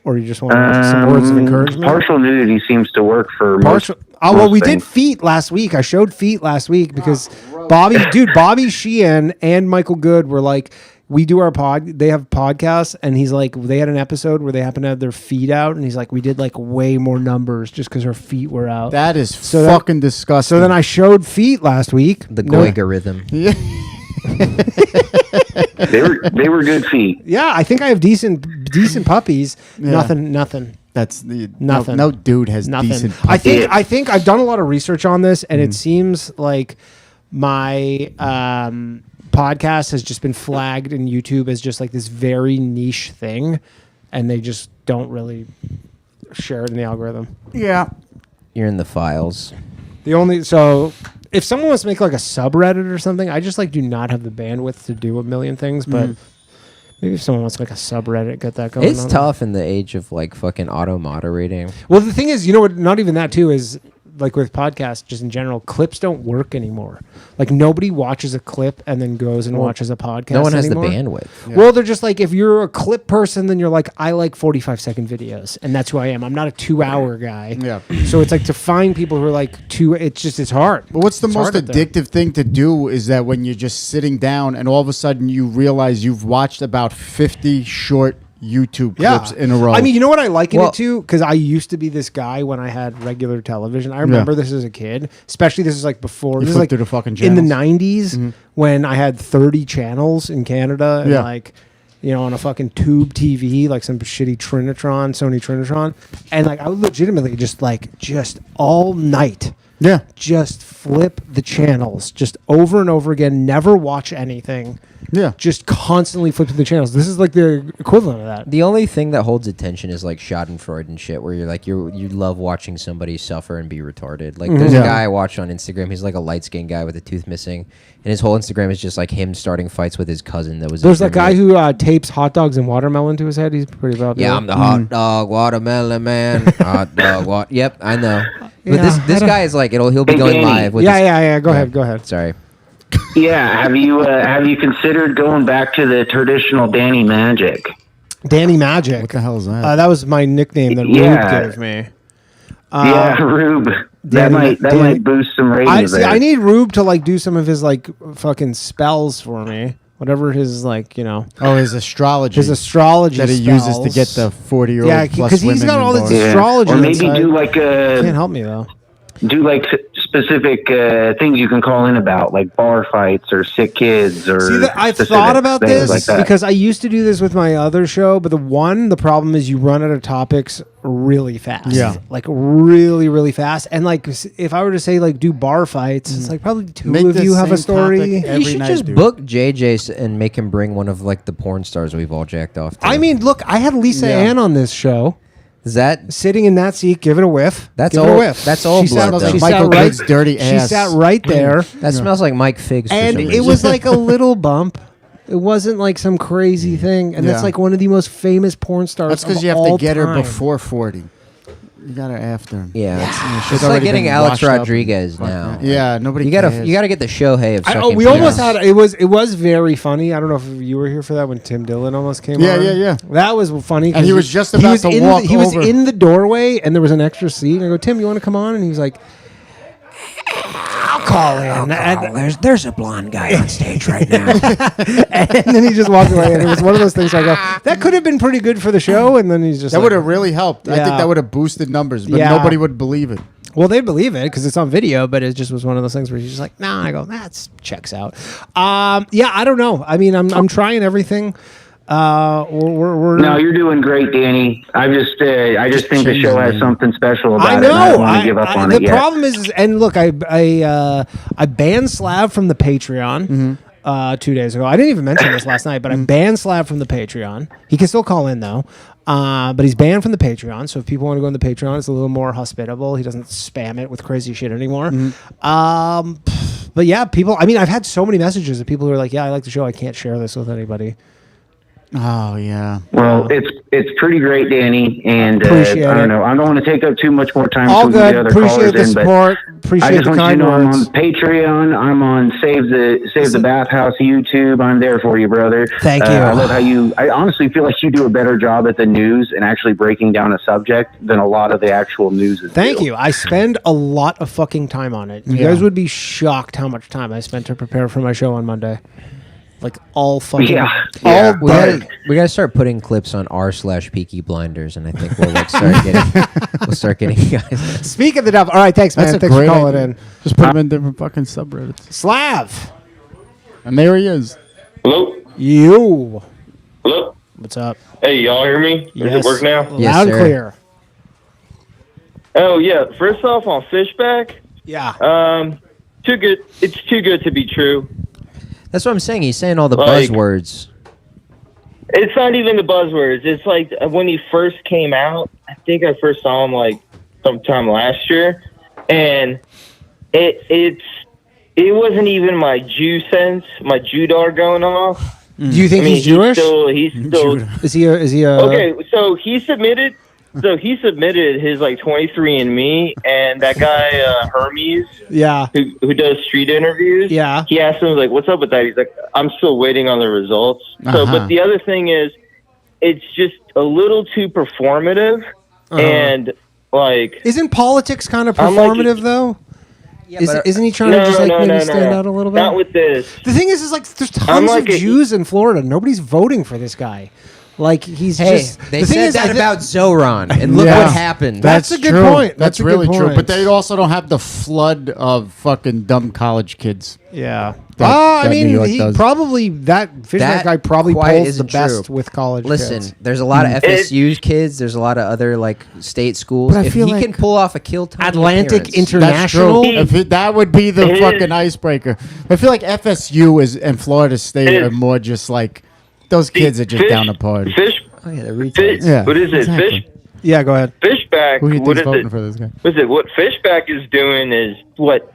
or you just want some words of encouragement? Partial nudity seems to work for most. Oh well, most we things. did feet last week. I showed feet last week because Bobby Sheehan and Michael Good were like, we do our they have podcasts, and he's like, they had an episode where they happened to have their feet out, and he's like, we did like way more numbers just because our feet were out. That is So fucking disgusting. So then I showed feet last week. the Goyga Yeah. They were good feet. Yeah, I think I have decent puppies. Yeah. Nothing. That's the Nothing. No dude has Nothing. decent. I think Yeah. I think I've done a lot of research on this, and it seems like my podcast has just been flagged in YouTube as just like this very niche thing, and they just don't really share it in the algorithm. Yeah. You're in the files. So if someone wants to make like a subreddit or something, I just like do not have the bandwidth to do a million things, but maybe if someone wants to make a subreddit, get that going. It's on. tough in the age of like fucking auto moderating. Well, the thing is, you know what? Not even that too is like with podcasts, just in general, clips don't work anymore. Like nobody watches a clip and then goes and watches a podcast. No one has anymore. the bandwidth. Well, they're just like, if you're a clip person, then you're like, I like 45-second videos, and that's who I am. I'm not a 2-hour guy. Yeah. So it's like to find people who are like it's hard. But what's the It's most hard out there. addictive thing to do is that when you're just sitting down and all of a sudden you realize you've watched about 50 short YouTube clips in a row. I mean, you know what I liken Well- it to? Because I used to be this guy when I had regular television. I remember this as a kid, especially this is like before. This is flipped like through the fucking in the channels. 90s when I had 30 channels in Canada and Yeah. like, you know, on a fucking tube TV, like some shitty Sony Trinitron. And like I would legitimately just all night yeah. just flip the channels just over and over again, never watch anything. Yeah. Just constantly flip through the channels. This is like the equivalent of that. The only thing that holds attention is like Schadenfreude and shit, where you're like you love watching somebody suffer and be retarded. Like there's a guy I watch on Instagram. He's like a light skinned guy with a tooth missing, and his whole Instagram is just like him starting fights with his cousin. That was There's that guy who tapes hot dogs and watermelon to his head. He's pretty about. Yeah, I'm the hot dog watermelon man. Hot dog what? Yep, I know. But Yeah, this guy is like he'll be Hey, going Danny. live with. Yeah. Go ahead. Sorry. Yeah, have you considered going back to the traditional Danny Magic? Danny Magic. What the hell is that? That was my nickname that Yeah. Rube gave me. Yeah, Rube. That Danny- might boost some ratings. there. I need Rube to like do some of his like fucking spells for me. Whatever his like, you know, Oh, his astrology. his astrology that he uses to get the 40-year-old Yeah, plus because he's women got all this involved. astrology. Or maybe inside. do like Can't help me though. do like specific things you can call in about, like bar fights or sick kids or. See, I've specific thought about things this like that. because I used to do this with my other show, but the problem is you run out of topics really fast. Yeah. Like really, really fast. And like if I were to say like do bar fights, it's like probably two Make of the you have a same story. topic You every should night, just dude. book JJ and make him bring one of like the porn stars we've all jacked off to. I mean, look, I had Lisa Yeah. Ann on this show. is that Sitting in that seat, give it a whiff. That's give it all- a whiff. that's all She sat- blood, though. she Michael sat right, Kidd's dirty She ass. sat right there, that smells like Mike Figs? For and some it reason. was like a little bump. It wasn't like some crazy thing, and that's Yeah. like one of the most famous porn stars. That's because of you have all to get her time. before 40. You got her after him. yeah, she's it's already like getting been Alex washed up. Rodriguez now. Yeah, nobody You cares. gotta get the Shohei of sucking we almost penis. had it was very funny. I don't know if you were here for that when Tim Dillon almost came Yeah, on. yeah. That was funny. And he 'cause was just about was to in walk He was over. in the doorway, and there was an extra seat. And I go, Tim, you want to come on? And he was like, I'll call in. There's a blonde guy on stage right now. And then he just walked away. And it was one of those things where I go, that could have been pretty good for the show. And then he's just That like, would have really helped. I Yeah. think that would have boosted numbers, but Yeah. nobody would believe it. Well, they believe it because it's on video, but it just was one of those things where he's just like, nah. I go, that's checks out. Yeah, I don't know. I mean, I'm trying everything. We're No, you're doing great, Danny. I just think the show has something special about I it. And I know. don't want to give up on the it yet. problem is, and look, I banned Slav from the Patreon 2 days ago. I didn't even mention this last night, but I banned Slav from the Patreon. He can still call in though, but he's banned from the Patreon. So if people want to go on the Patreon, it's a little more hospitable. He doesn't spam it with crazy shit anymore. But yeah, people. I mean, I've had so many messages of people who are like, "Yeah, I like the show. I can't share this with anybody." Oh, yeah. Well, it's pretty great, Danny, and Appreciate I it. don't know. I don't want to take up too much more time. All so we can good. get other Appreciate callers the in, but support. I Appreciate just the want you to kind know I'm words. on Patreon. I'm on Save the Bathhouse YouTube. I'm there for you, brother. Thank you. I love how I honestly feel like you do a better job at the news and actually breaking down a subject than a lot of the actual news is. Thank you. I spend a lot of fucking time on it. You guys would be shocked how much time I spent to prepare for my show on Monday. Like all fucking Yeah. We gotta start putting clips on r/Peaky Blinders, and I think we'll like start getting guys. Speak of the devil. All right, thanks, man. That's a Thanks for great calling idea. in. Just put him in different fucking subreddits. Slav. And there he is. Hello? You. Hello? What's up? Hey, y'all hear me? Does it work now? Yes, Loud and sir. clear. Oh, yeah. First off, on Fishback, Yeah. too good. It's too good to be true. That's what I'm saying. He's saying all the Like- buzzwords. It's not even the buzzwords. It's like when he first came out, I think I first saw him like sometime last year, and it wasn't even my Jew sense, my Judar going off. Do you think he's Jewish? He's still Is he a okay. So he submitted his like 23andMe, and that guy Hermes, Yeah. who does street interviews. Yeah. He asked him like, "What's up with that?" He's like, "I'm still waiting on the results." So, but the other thing is, it's just a little too performative, and like, Isn't politics kind of I'm like- performative though? Yeah, Isn't he trying to just like maybe stand out a little bit? Not with this. The thing is like there's tons like of a- Jews in Florida. Nobody's voting for this guy. Like he's Hey, just. they the thing said is, that I thi- about Zoran, and look Yeah. what happened. That's a good true. point. That's That's a really good true. point. But they also don't have the flood of fucking dumb college kids. Yeah. That I New mean, York he does. probably that Fishback That guy probably quite pulls the isn't best true. with college Listen, kids. there's a lot of FSU kids. There's a lot of other like state schools. But I if feel he like can pull off a kill Tony Atlantic appearance- That's true. International. That would be the fucking icebreaker. I feel like FSU and Florida State are more just like those kids are just down to party. Oh yeah, they're Fish, retards. Yeah, what is it? exactly. Yeah, go ahead. Fishback. Who do you What think's is voting it? for this guy? What's it? What Fishback is doing is what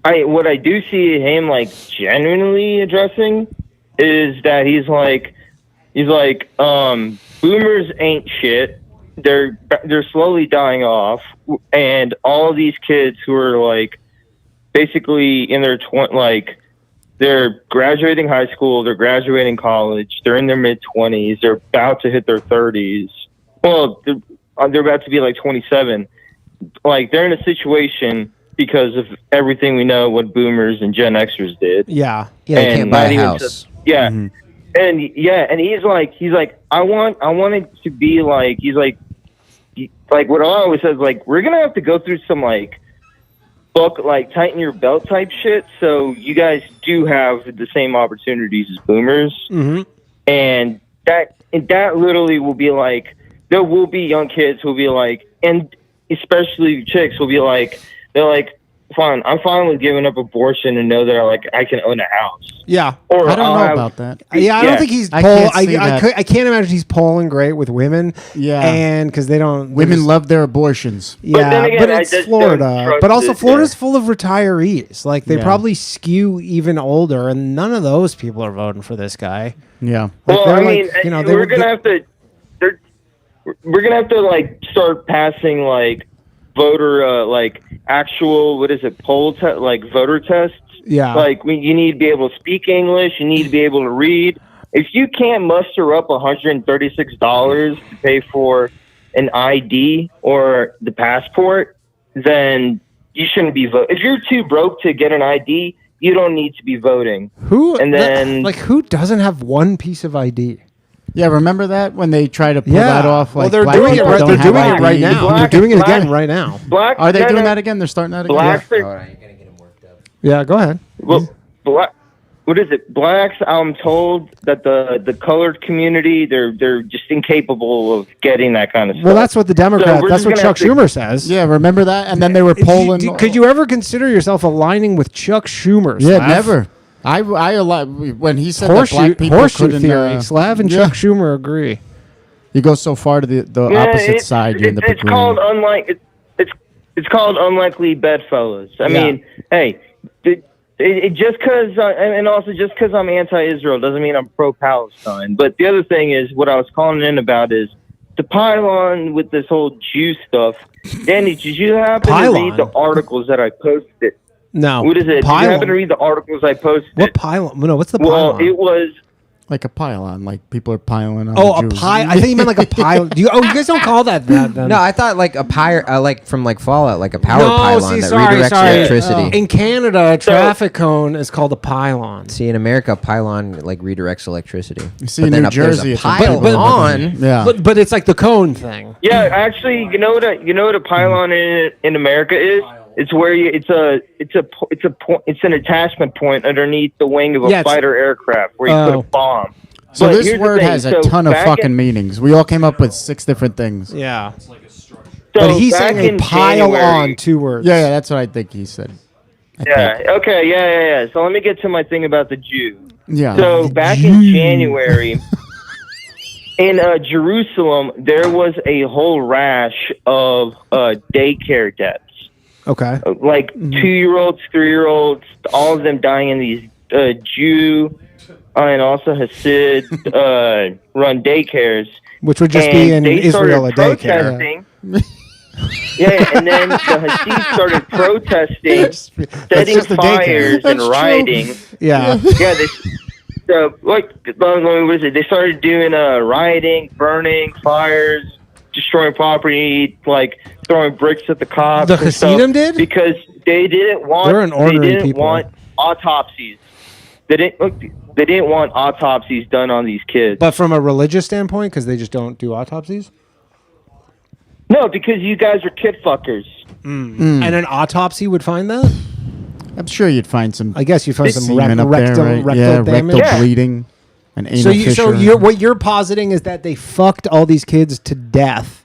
I do see him like genuinely addressing is that he's like boomers ain't shit. They're slowly dying off, and all of these kids who are like basically in their they're graduating high school, they're graduating college, they're in their mid-20s, they're about to hit their 30s. Well, they're about to be like 27. Like, they're in a situation because of everything we know what boomers and Gen Xers did. Yeah. Yeah, they And can't buy not a even house. just- yeah. And he's like, I want it to be like what I always says, like, we're going to have to go through some, like, tighten your belt type shit. So you guys do have the same opportunities as boomers, and that literally will be like, there will be young kids who will be like, and especially chicks will be like, they're like, fine, I'm fine with giving up abortion and know that like I can own a house. Yeah, Or I don't I'll know have- about that. Yeah, I don't think he's. I I can't see that. I can't imagine he's polling great with women. Yeah. and because they don't. Women love their abortions. Yeah, then again, but I it's just Florida. don't trust But also, it, Florida's full of retirees. Like they Yeah. probably skew even older, and none of those people are voting for this guy. Yeah. Like, Well, they're I like, mean, you know, they we're were- gonna have to. We're gonna have to like start passing like voter like actual like voter tests. Yeah. Like you need to be able to speak English. You need to be able to read. If you can't muster up $136 to pay for an ID or the passport, then you shouldn't be voting. If you're too broke to get an ID, you don't need to be voting. Who And then like who doesn't have one piece of ID? Yeah, remember that when they try to pull that off? Like well, they're black doing it. people Right, don't they're have doing it ID. right now. They're doing it again right now. Black, Are they doing that again? They're starting that again. Blacks Hold are on, you're gonna get him worked up. Yeah, go ahead. well, what is it? Blacks. I'm told that the colored community they're just incapable of getting that kind of stuff. Well, that's what the Democrat. we're That's just what gonna Chuck have to- Schumer says. Yeah, remember that? And then they were polling. Could you ever consider yourself aligning with Chuck Schumer? Yeah, Slav? never. When he said that Horseshoe, black people horseshoe couldn't, theory. Slav and yeah. Chuck Schumer agree. You go so far to the Yeah, opposite side. You're in the it's between. called it's called unlikely bedfellows. I Yeah. mean, hey, just because and also just because I'm anti-Israel doesn't mean I'm pro-Palestine. But the other thing is, what I was calling in about is to pile on with this whole Jew stuff. Danny, did you happen Pile to read on? the articles that I posted? No. What is it? Did you Pylon. happen to read the articles I posted? What pylon? No, what's the Well, pylon? it was. like a pylon. Like people are piling on. Oh, the a Jews. pile. I think you meant like a pile. You guys don't call that then. No, I thought like a like from like Fallout, like a power No, pylon see, that sorry, redirects sorry. electricity. In Canada, a traffic cone is called a pylon. See, in America, pylon like redirects electricity. You see, but in then New up there's Jersey, a it's a pylon. pylon. Yeah. But it's like the cone thing. Yeah, actually, you know what a pylon in America is? It's where it's an attachment point underneath the wing of a Yeah, it's- fighter aircraft where you put a bomb. So But this here's the word thing, has a so ton of back fucking in- meanings. We all came up with 6 different things. Yeah. So But he's back saying a in pile January- on 2 words. Yeah, that's what I think he said. Yeah. Okay. Yeah. So let me get to my thing about the Jew. Yeah. So back in January, in Jerusalem, there was a whole rash of daycare deaths. Okay. Like 2-year-olds, 3-year-olds, all of them dying in these Jew and also Hasid run daycares. Which would just And be in they Israel a started daycare. protesting. Yeah, and then the Hasid started protesting, setting just a daycare. fires and That's true. rioting. Yeah. Yeah, what is it? They started doing rioting, burning, fires, destroying property, like throwing bricks at the cops. The and stuff Hasidim did? because they didn't want. They're an ornery they didn't people. want autopsies. They didn't want autopsies done on these kids. But from a religious standpoint, because they just don't do autopsies? No, because you guys are kid fuckers. And an autopsy would find that? I'm sure you'd find some. I guess you find some semen up rectal, there, right? rectal Yeah, damage. rectal bleeding, and anal So fissure. what you're positing is that they fucked all these kids to death.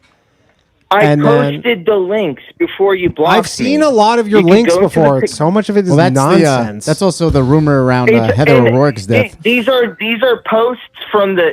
I And then- posted the links before you blocked I've seen me. a lot of your You can links go to the before. pic- So much of it is Well, that's nonsense. that's also the rumor around Heather and O'Rourke's death. These are posts from the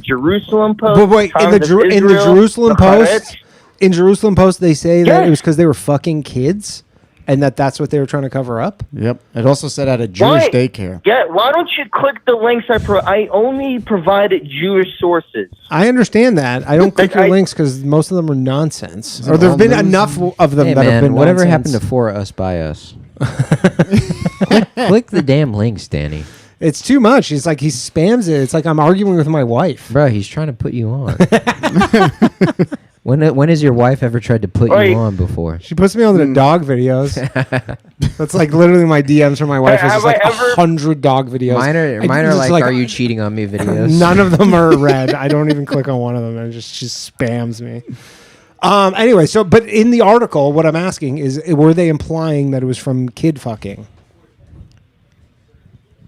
Jerusalem Post. But wait, in the Times of in the Israel, Jerusalem the Haaretz. Post, in Jerusalem Post, they say that Yeah. it was because they were fucking kids, and that's what they were trying to cover up. Yep. It also said at a Jewish Why? daycare. Yeah, why don't you click the links I only provided Jewish sources. I understand that. I don't click Like, your links because most of them are nonsense, Is or it there've all been news? enough of them Hey that have man, been whatever nonsense. happened to for us by us? Click the damn links, Danny. It's too much. He's like he spams it. It's like I'm arguing with my wife. Bro, he's trying to put you on. When has your wife ever tried to put Wait. you on before? She puts me on the dog videos. That's like literally my DMs from my wife. Hey, Is just have like I ever- 100 dog videos. Mine are just like, are you cheating on me videos? None of them are red. I don't even click on one of them. She spams me. Anyway, but in the article, what I'm asking is, were they implying that it was from kid fucking?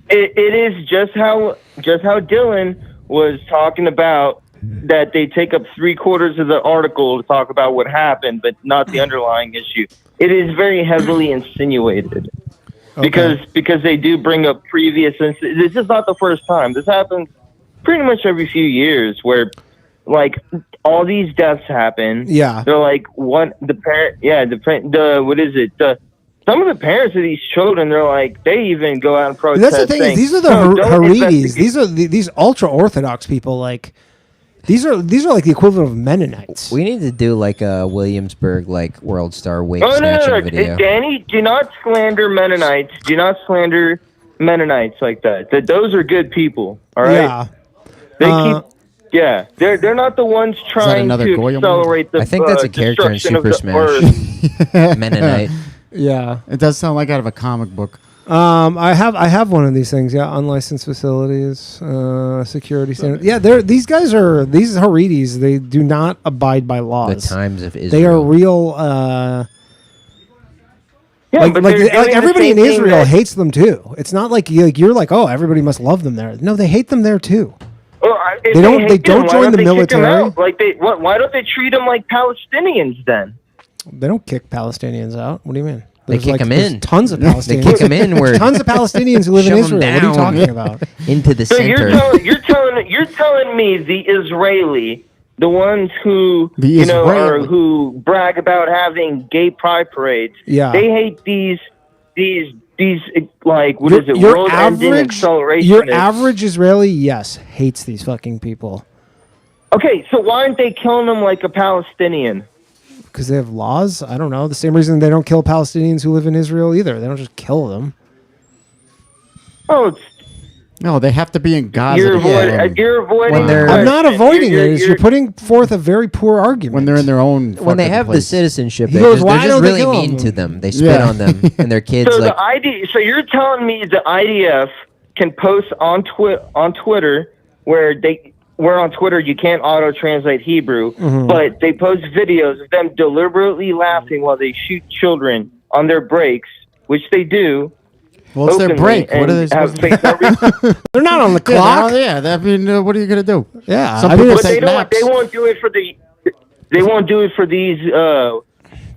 It is just how Dylan was talking about that they take up 3/4 of the article to talk about what happened, but not the underlying issue. It is very heavily insinuated because they do bring up previous incidents. This is not the first time. This happens pretty much every few years where, like, all these deaths happen. Yeah. They're like, what the parent? Yeah, what is it? Some of the parents of these children, they're like, they even go out and protest. That's the thing. Saying, these are the Haredis. These are these ultra orthodox people. Like, these are like the equivalent of Mennonites. We need to do like a Williamsburg like World Star wake no, snatching video. Danny, do not slander Mennonites. Do not slander Mennonites like that. Those are good people. All right. Yeah. They keep. Yeah, they're not the ones trying to accelerate the. I think that's a character in Super Smash. Mennonite. Yeah, it does sound like out of a comic book. I have one of these things. Yeah, unlicensed facilities, security standards. Yeah, these Haredis. They do not abide by laws. The times of Israel. They are real. Yeah, like everybody in Israel hates them too. It's not like you're like, oh, everybody must love them there. No, they hate them there too. Well, they don't join the military. Like why don't they treat them like Palestinians then? They don't kick Palestinians out. What do you mean? They kick them in. Tons of Palestinians. They kick them in. Where tons of Palestinians who live in Israel. What are you talking about? Into the so center. You're telling me the Israeli, the ones who who brag about having gay pride parades. Yeah. They hate these like what is it? World-ending acceleration. Your average Israeli, yes, hates these fucking people. Okay, so why aren't they killing them like a Palestinian? Because they have laws? I don't know. The same reason they don't kill Palestinians who live in Israel either. They don't just kill them. Oh, no, they have to be in Gaza. You're avoiding. I'm not avoiding it. You're putting forth a very poor argument. When they're in their own. When they have the citizenship, He they're goes, just really mean to them. They spit on them and their kids. So so you're telling me the IDF can post on Twitter where on Twitter you can't auto-translate Hebrew, but they post videos of them deliberately laughing while they shoot children on their breaks, which they do. Well, it's their break. What are they supposed to do? They're not on the clock. Yeah, I mean, what are you going to do? Yeah. Some people take naps. They won't do it for these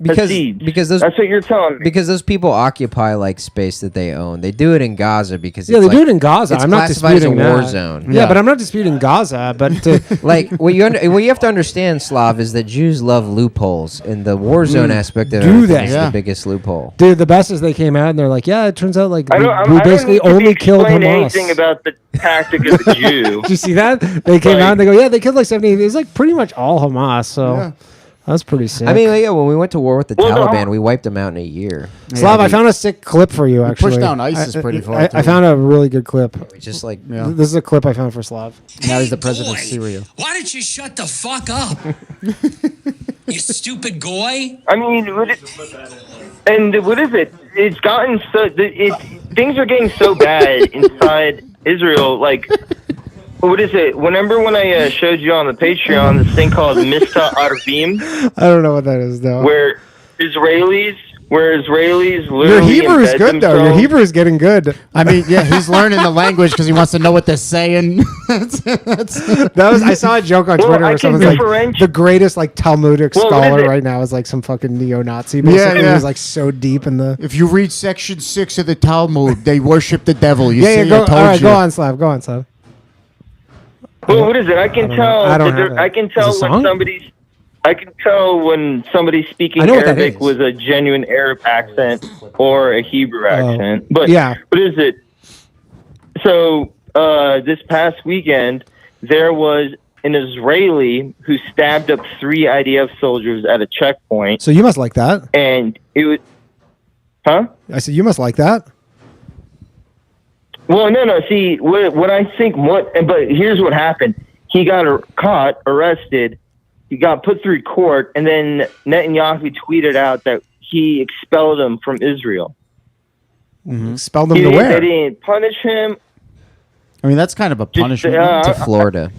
because that's what you're telling me. Because those people occupy like space that they own. They do it in Gaza because they do it in Gaza. It's I'm not classified as a disputing war that. zone. Yeah, but I'm not disputing Gaza. But like what you have to understand, Slav, is that Jews love loopholes, and the war zone aspect of it is the biggest loophole. Dude, the best is they came out and they're like, yeah, it turns out like we I basically don't need only to killed explain Hamas. anything about the tactic of the Jew. Did you see that? They came out and they go, yeah, they killed like 70. It was like pretty much all Hamas. So. That's pretty sick. I mean, yeah, when we went to war with the Taliban, we wiped them out in a year. Slav, I found a sick clip for you, actually. Pushed down ISIS pretty far. I found a really good clip. Just like... This is a clip I found for Slav. Now he's the president of Syria. Why don't you shut the fuck up? You stupid goy. I mean, what is it? It's gotten so... things are getting so bad inside Israel, like... What is it? Remember when I showed you on the Patreon this thing called Mista Arvim? I don't know what that is, though. Where Israelis literally Your Hebrew is good, though. Your Hebrew is getting good. I mean, yeah, he's learning the language because he wants to know what they're saying. I saw a joke on Twitter where someone's like, the greatest like Talmudic scholar right now is like some fucking neo-Nazi. Basically. He's like so deep in the... If you read section 6 of the Talmud, they worship the devil. You see, go, I told all right, you. Go on, Slav. Well, what is it? I can tell when somebody's speaking Arabic with a genuine Arab accent or a Hebrew accent. But what is it? So this past weekend, there was an Israeli who stabbed up 3 IDF soldiers at a checkpoint. So you must like that. And it was, huh? I said you must like that. Well, no. See, what I think, but here's what happened. He got caught, arrested. He got put through court, and then Netanyahu tweeted out that he expelled him from Israel. Expelled him to where? They didn't punish him. I mean, that's kind of a punishment. To Florida.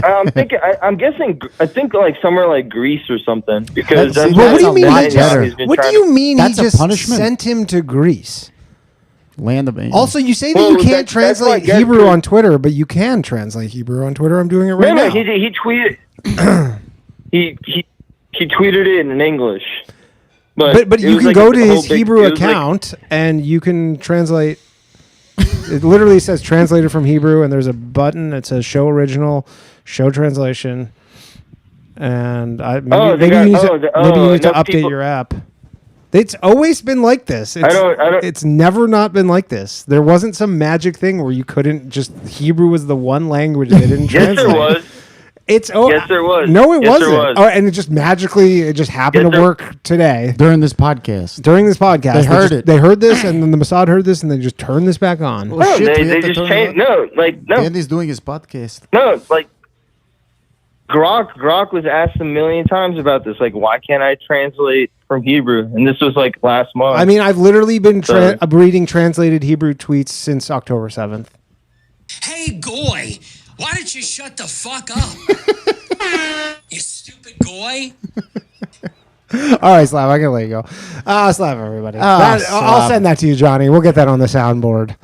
I'm guessing. I think like somewhere like Greece or something because That's- that's well, what do you mean? what He just, what do you mean? That's he a just punishment. sent him to Greece. Land of Also, you say that Well, you can't that's translate like Hebrew Gertrude. on Twitter, but you can translate Hebrew on Twitter. I'm doing it right now. He tweeted. he tweeted it in English. But it you was can like go a to whole his big- Hebrew it was like- account and you can translate. It literally says translated from Hebrew, and there's a button that says show original, show translation, and maybe you need to update people- your app. It's always been like this. It's, I don't- It's never not been like this. There wasn't some magic thing where you couldn't just Hebrew was the one language they didn't Yes, translate. there was. It's Yes, there was. No, it Yes, there wasn't. was. Oh, and it just magically happened Yes, to work today. during this podcast. During this podcast, They heard just- it. They heard this, and then the Mossad heard this, and they just turned this back on. Well, No, shit, we they have to just turn changed. it No. Andy's doing his podcast. No, like Grok was asked a million times about this. Like, why can't I translate from Hebrew? And this was like last month. I mean, I've literally been So- reading translated Hebrew tweets since October 7th. Hey, Goy, why don't you shut the fuck up? You stupid Goy. All right, Slav, I can let you go. Slav, everybody. Slav. I'll send that to you, Johnny. We'll get that on the soundboard.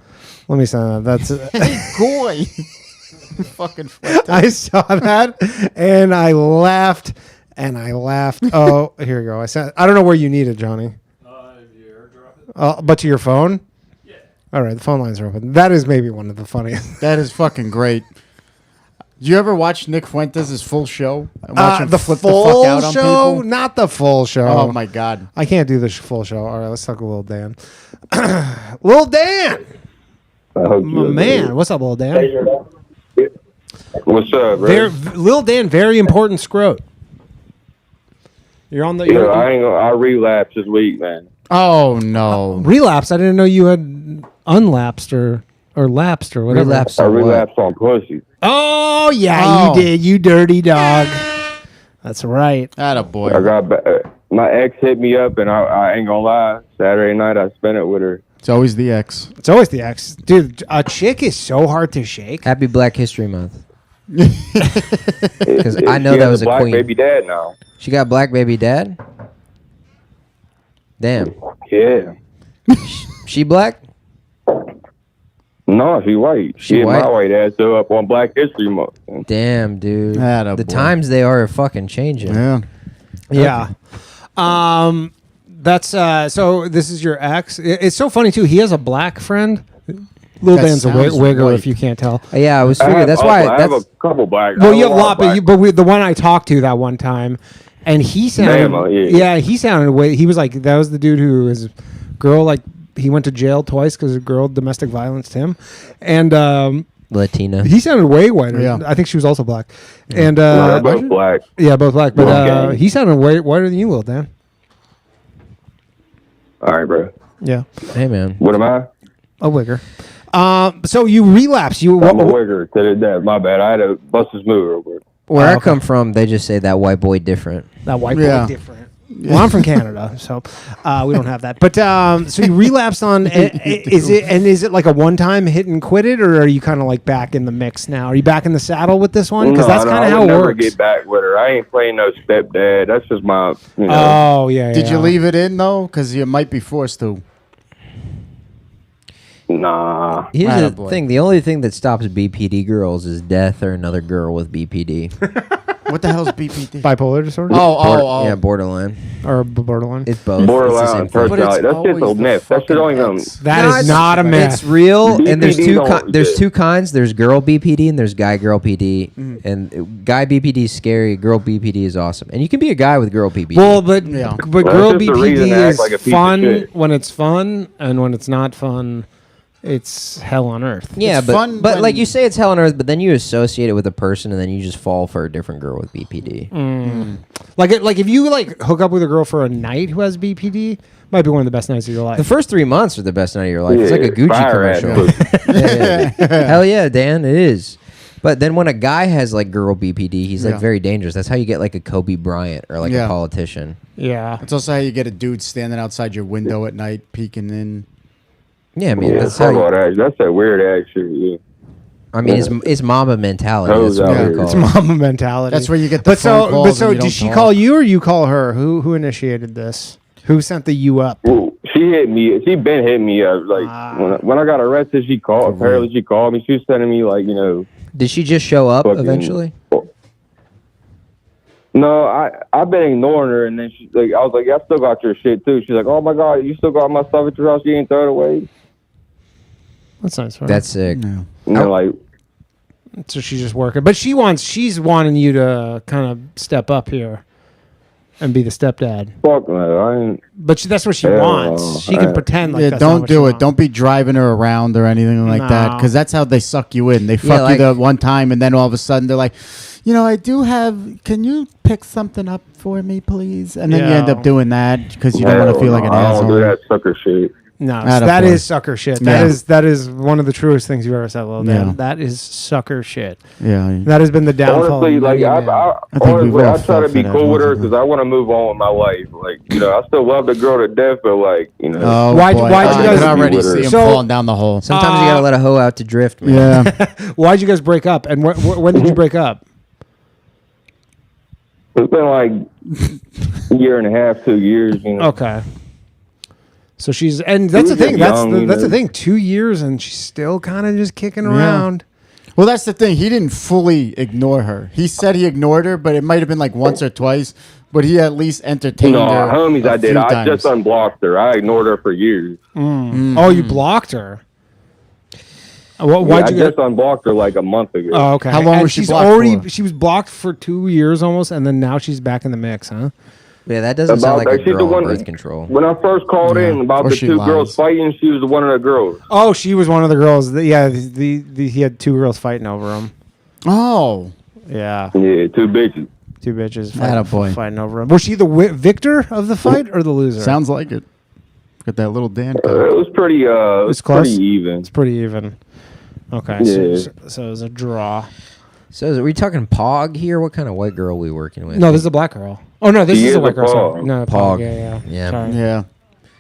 Let me send that. That's Goy. Fucking flipped. I saw that and I laughed and I laughed. Oh, here we go. I don't know where you need it, Johnny. But to your phone? Yeah. All right, the phone lines are open. That is maybe one of the funniest. That is fucking great. Did you ever watch Nick Fuentes' full show? And watch him The flip full the fuck out on show? people? Not the full show. Oh my god. I can't do the full show. All right, let's talk to Lil Dan. Lil Dan! My man. What's up, Lil Dan? What's up, bro? Lil Dan, very important scrote. You're on the... Yeah, I relapsed this week, man. Oh no. Relapse? I didn't know you had unlapsed or lapsed or whatever. Relapsed I on what? relapsed on pussy. Oh, yeah, Oh. you did. You dirty dog. That's right. Attaboy. I got my ex hit me up, and I ain't gonna lie. Saturday night, I spent it with her. It's always the ex. It's always the ex. Dude, a chick is so hard to shake. Happy Black History Month. Because I know She that has was a black queen. baby dad now. She got black baby dad? Damn. Yeah. She black? No, she white. She She hit white? my white ass up on Black History Month. Damn, dude. Attaboy. The times they are fucking changing. Yeah. Yeah. That's so this is your ex. It's so funny too. He has a black friend. Lil That Dan's a sounds wigger white. if you can't tell. Yeah, I was figuring. That's why. I have a That's couple black. Well, I you have a lot, black. the one I talked to that one time, and he sounded, Damn, yeah. he sounded way. He was like, that was the dude who was girl, like he went to jail twice because a girl domestic violenced him, and Latina. he sounded way whiter. Yeah. I think she was also black, and No, they're both black. yeah, both black, but Wolfgang. he sounded way whiter than you, Lil Dan. All right, bro. Yeah, Hey, man. What am I? a wigger. So you relapse. You I'm a wigger to the death. My bad. I had to bust his move real quick. Where I come from, they just say that white boy different. that white Yeah. boy different. Well, I'm from Canada, so we don't have that. But so you relapsed on is it like a one-time hit and quit it, or are you kind of like back in the mix now? Are you back in the saddle with this one? Because that's kind of I how would it never works. get back with her. I ain't playing no stepdad. That's just my, you know. Oh yeah. Did you yeah. leave it in though? Because you might be forced to. Nah. Here's the Attaboy. thing: the only thing that stops BPD girls is death or another girl with BPD. What the hell's BPD? Bipolar disorder? Yeah, borderline. Or borderline? It's both. Borderline It's the same thing. personality. That's just a myth. That shit don't even. That is not a myth. It's real, and there's BPD two. don't There's exist. two kinds. There's girl BPD and there's guy girl PD. And guy BPD is scary. Girl BPD is awesome, and you can be a guy with girl BPD. Well, but Yeah. but Well, girl that's just a reason BPD to act is like a piece of fun shit. when it's fun, and when it's not fun, it's hell on earth. yeah, it's but fun but like when- you say, it's hell on earth. But then you associate it with a person, and then you just fall for a different girl with BPD. Like if you like hook up with a girl for a night who has BPD, might be one of the best nights of your life. The first 3 months are the best night of your life. It's like a Yeah, Gucci fire ass commercial. pussy. Yeah. Hell yeah, Dan, it is. But then when a guy has like girl BPD, he's like Yeah. very dangerous. That's how you get like a Kobe Bryant or like Yeah. a politician. Yeah. It's also how you get a dude standing outside your window at night, peeking in. Yeah, I mean Yeah, that's how. fuck all that. That's that weird ass shit. Yeah. I mean, it's mama mentality. Hoes That's what out we here. call It's it. mama mentality. That's where you get the But phone calls but so and you did don't she talk. call you or you call her? Who initiated this? Who sent the you up? Well, she hit me. She been hitting me up. Like when I got arrested, she called. Apparently, she called me. She was sending me like Did she just show up fucking- eventually? No, I've been ignoring her, and then she like I was like, yeah, I still got your shit too. She's like, oh my god, you still got my stuff at your house? You ain't throw it away. That's nice. Right? That's sick. And then, like, So she's just working, but she's wanting you to kind of step up here and be the stepdad. fuck no, I ain't. But that's what she Hell wants. no. She can pretend like Yeah, that's not don't what she do it. wants. Don't be driving her around or anything like that, No. because that's how they suck you in. They fuck like- you the one time, and then all of a sudden they're like, I do have. Can you pick something up for me, please? And then you end Yeah. up doing that because you don't want to feel like an I don't do asshole. that sucker shit. No, Atta that boy. is sucker shit. Yeah. That is one of the truest things you've ever said, Lil Dan. Yeah. That is sucker shit. Yeah. That has been the downfall. Honestly, of like many men. I think we've honestly, all I try to felt be that cool with her once, because I want to move on with my life. Like I still love the girl to death, but like Oh, Why'd- boy. why'd you I guys- can already with her. see him So- falling down the hole. Sometimes you gotta let a hoe out to drift, man. Yeah. Why'd you guys break up? And when did you break up? it's been like a year and a half, 2 years. Okay. So she's and that's the was thing. just That's young, the you that's the know. thing. 2 years and she's still kind of just kicking around. Well, that's the thing. He didn't fully ignore her. He said he ignored her, but it might have been like once or twice. But he at least entertained No, her. homies, a I did. few I times. just unblocked her. I ignored her for years. Oh, you blocked her. Yeah, Why'd I you just unblocked her like a month ago. Oh, okay. How long And was she she's blocked already for? she was blocked for 2 years almost, and then now she's back in the mix, huh? Yeah, that doesn't sound like a she's the girl on one- birth control. When I first called in about Or the she two lies. girls fighting, she was one of the girls. Oh, she was one of the girls. Yeah, he had two girls fighting over him. Oh. Yeah, Yeah, two bitches. two bitches Attaboy. fighting over him. Was she the victor of the fight or the loser? Sounds like it. Got that little Dan. It was pretty. It was close? pretty even. It's pretty even. Okay, Yeah. so it was a draw. So are we talking Pog here? What kind of white girl we working with? No, this is a black girl. Oh no, this She is is a a white girl. Sorry. Pog. No, Pog. Yeah. Sorry. Yeah.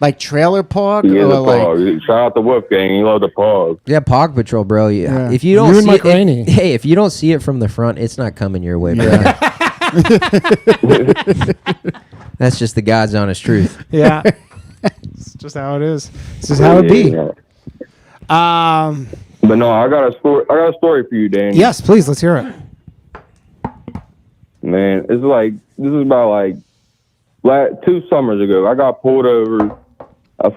Like trailer park He is or a like pog. Shout out to Wolfgang. He loved the pog. Yeah, Pog Patrol, bro. Yeah. If you don't You and see Mike it, Rainey. hey, if you don't see it from the front, it's not coming your way, bro. That's just the God's honest truth. Yeah. It's just how it is. This is how it be. Yeah. Um. But no, I got a story. I got a story for you, Dan. Yes, please. Let's hear it. Man, this is about like 2 summers ago. I got pulled over. I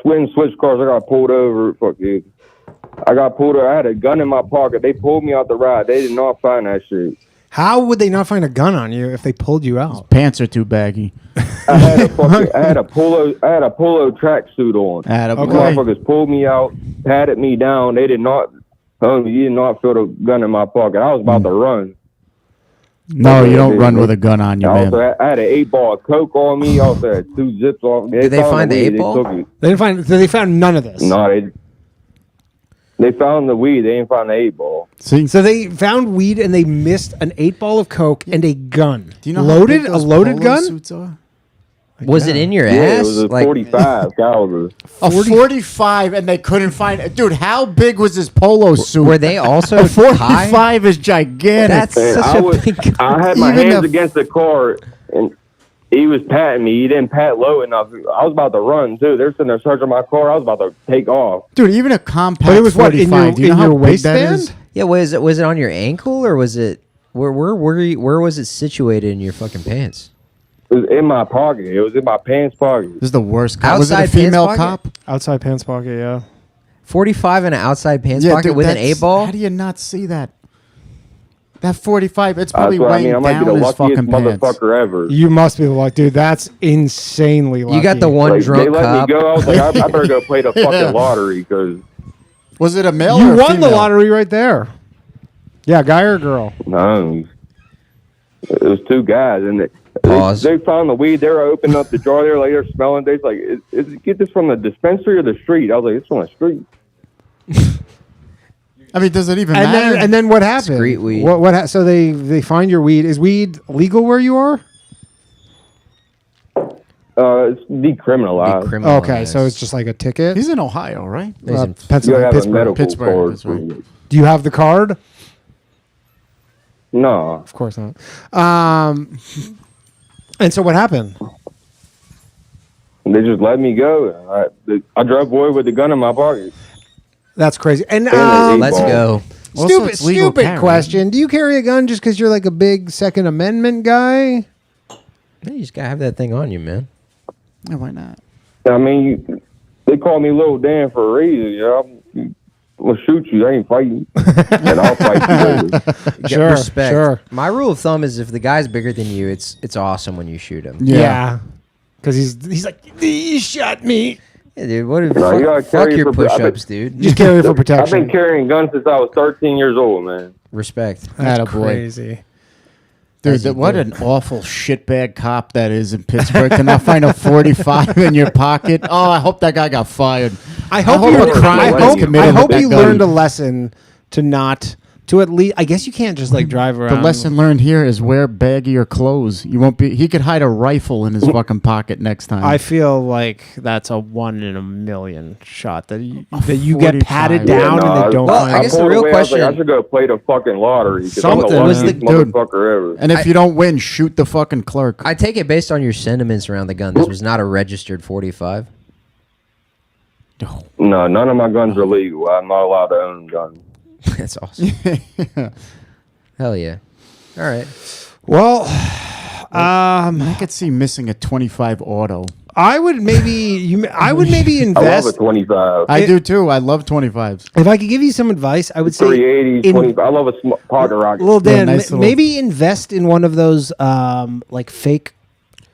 switched cars. I got pulled over. I got pulled over. I had a gun in my pocket. They pulled me out the ride. They did not find that shit. How would they not find a gun on you if they pulled you out? pants are too baggy. I had a polo tracksuit on. Attaboy. The motherfuckers pulled me out, patted me down. They did not. You did not feel the gun in my pocket. I was about to run. No, you don't run with a gun on you, I man. also had an 8-ball of coke on me. I also had 2 zips off. Did they found find the weed. 8-ball? They took it. They didn't find. They found none of this. No, they found the weed. They didn't find the 8-ball. See, So they found weed and they missed an 8-ball of coke and a gun. do you know loaded? how big A those loaded polo gun? suits are? Was it in your Yeah, ass? it was a Like, 45 caliber. A 45, and they couldn't find it. Dude, how big was his polo suit? were they also A high? 45 is gigantic. That's And such a big. I had my Even hands the- against the car, and he was patting me. He didn't pat low enough. I was about to run too. They're sitting there searching my car. I was about to take off. Dude, even a compact But it was what, in 45. your- do you know in how your big that waistband? is? Yeah, was it on your ankle or was it where was it situated in your fucking pants? It was in my pocket. It was in my pants pocket. This is the worst cop. Was it a Outside pants female pocket? cop? Outside pants pocket. Yeah. 45 in an outside pants pocket dude, with an that's- 8-ball? How do you not see that? That 45, it's probably That's what I weighing mean. I might be down the his luckiest fucking pants. motherfucker ever. You must be like, dude. That's insanely lucky. You got the one Like, they drunk let cop. me go. I was like, I better go play the fucking Yeah. lottery because Was it a male You or a won the female? lottery right there. Yeah, guy or girl? no, it was 2 guys, and Pause. they found the weed. They were opening up the jar. They were like, they're smelling. They're like, get this from the dispensary or the street? I was like, it's from the street. I mean, does it even And matter? then what happened? Discreet weed. So they find your weed. Is weed legal where you are? It's decriminalized. Okay, so it's just like a ticket. He's in Ohio, right? Pennsylvania, Pittsburgh. Pittsburgh. Do you have the card? No, of course not. And so what happened? They just let me go. I drove away with the gun in my pocket. That's crazy. And let's go. Stupid question. Do you carry a gun just because you're like a big Second Amendment guy? Yeah, you just gotta have that thing on you, man. Yeah, why not? I mean, they call me Lil Dan for a reason. I'm gonna shoot you. I ain't fighting, and I'll fight you later. Get respect. Sure. My rule of thumb is if the guy's bigger than you, it's awesome when you shoot him. Yeah. Because he's like, he shot me. Yeah, dude. What if No, you gotta fuck carry your for- push-ups, dude? Just carry for protection. I've been carrying guns since I was 13 years old, man. Respect. That's Attaboy. crazy. Dude, what an awful shitbag cop that is in Pittsburgh to not find a 45 in your pocket. Oh, I hope that guy got fired. I hope you learned a lesson to not to at least. I guess you can't just like drive around. The lesson learned here is wear baggier clothes. You won't be. He could hide a rifle in his fucking pocket next time. I feel like that's a 1 in a million shot that you get patted down and they don't. Find I guess the real question. I should go play the fucking lottery. Something was the motherfucker ever. And if you don't win, shoot the fucking clerk. I take it based on your sentiments around the gun. This was not a registered 45. No, none of my guns are legal. I'm not allowed to own guns. That's awesome. Hell yeah. All right. Well, I could see missing a 25 auto. I would maybe invest. I love a 25. I do too. I love 25s. If I could give you some advice, I would say 380, 25. I love a pocket rocket. Little Dan, nice little- maybe invest in one of those like fake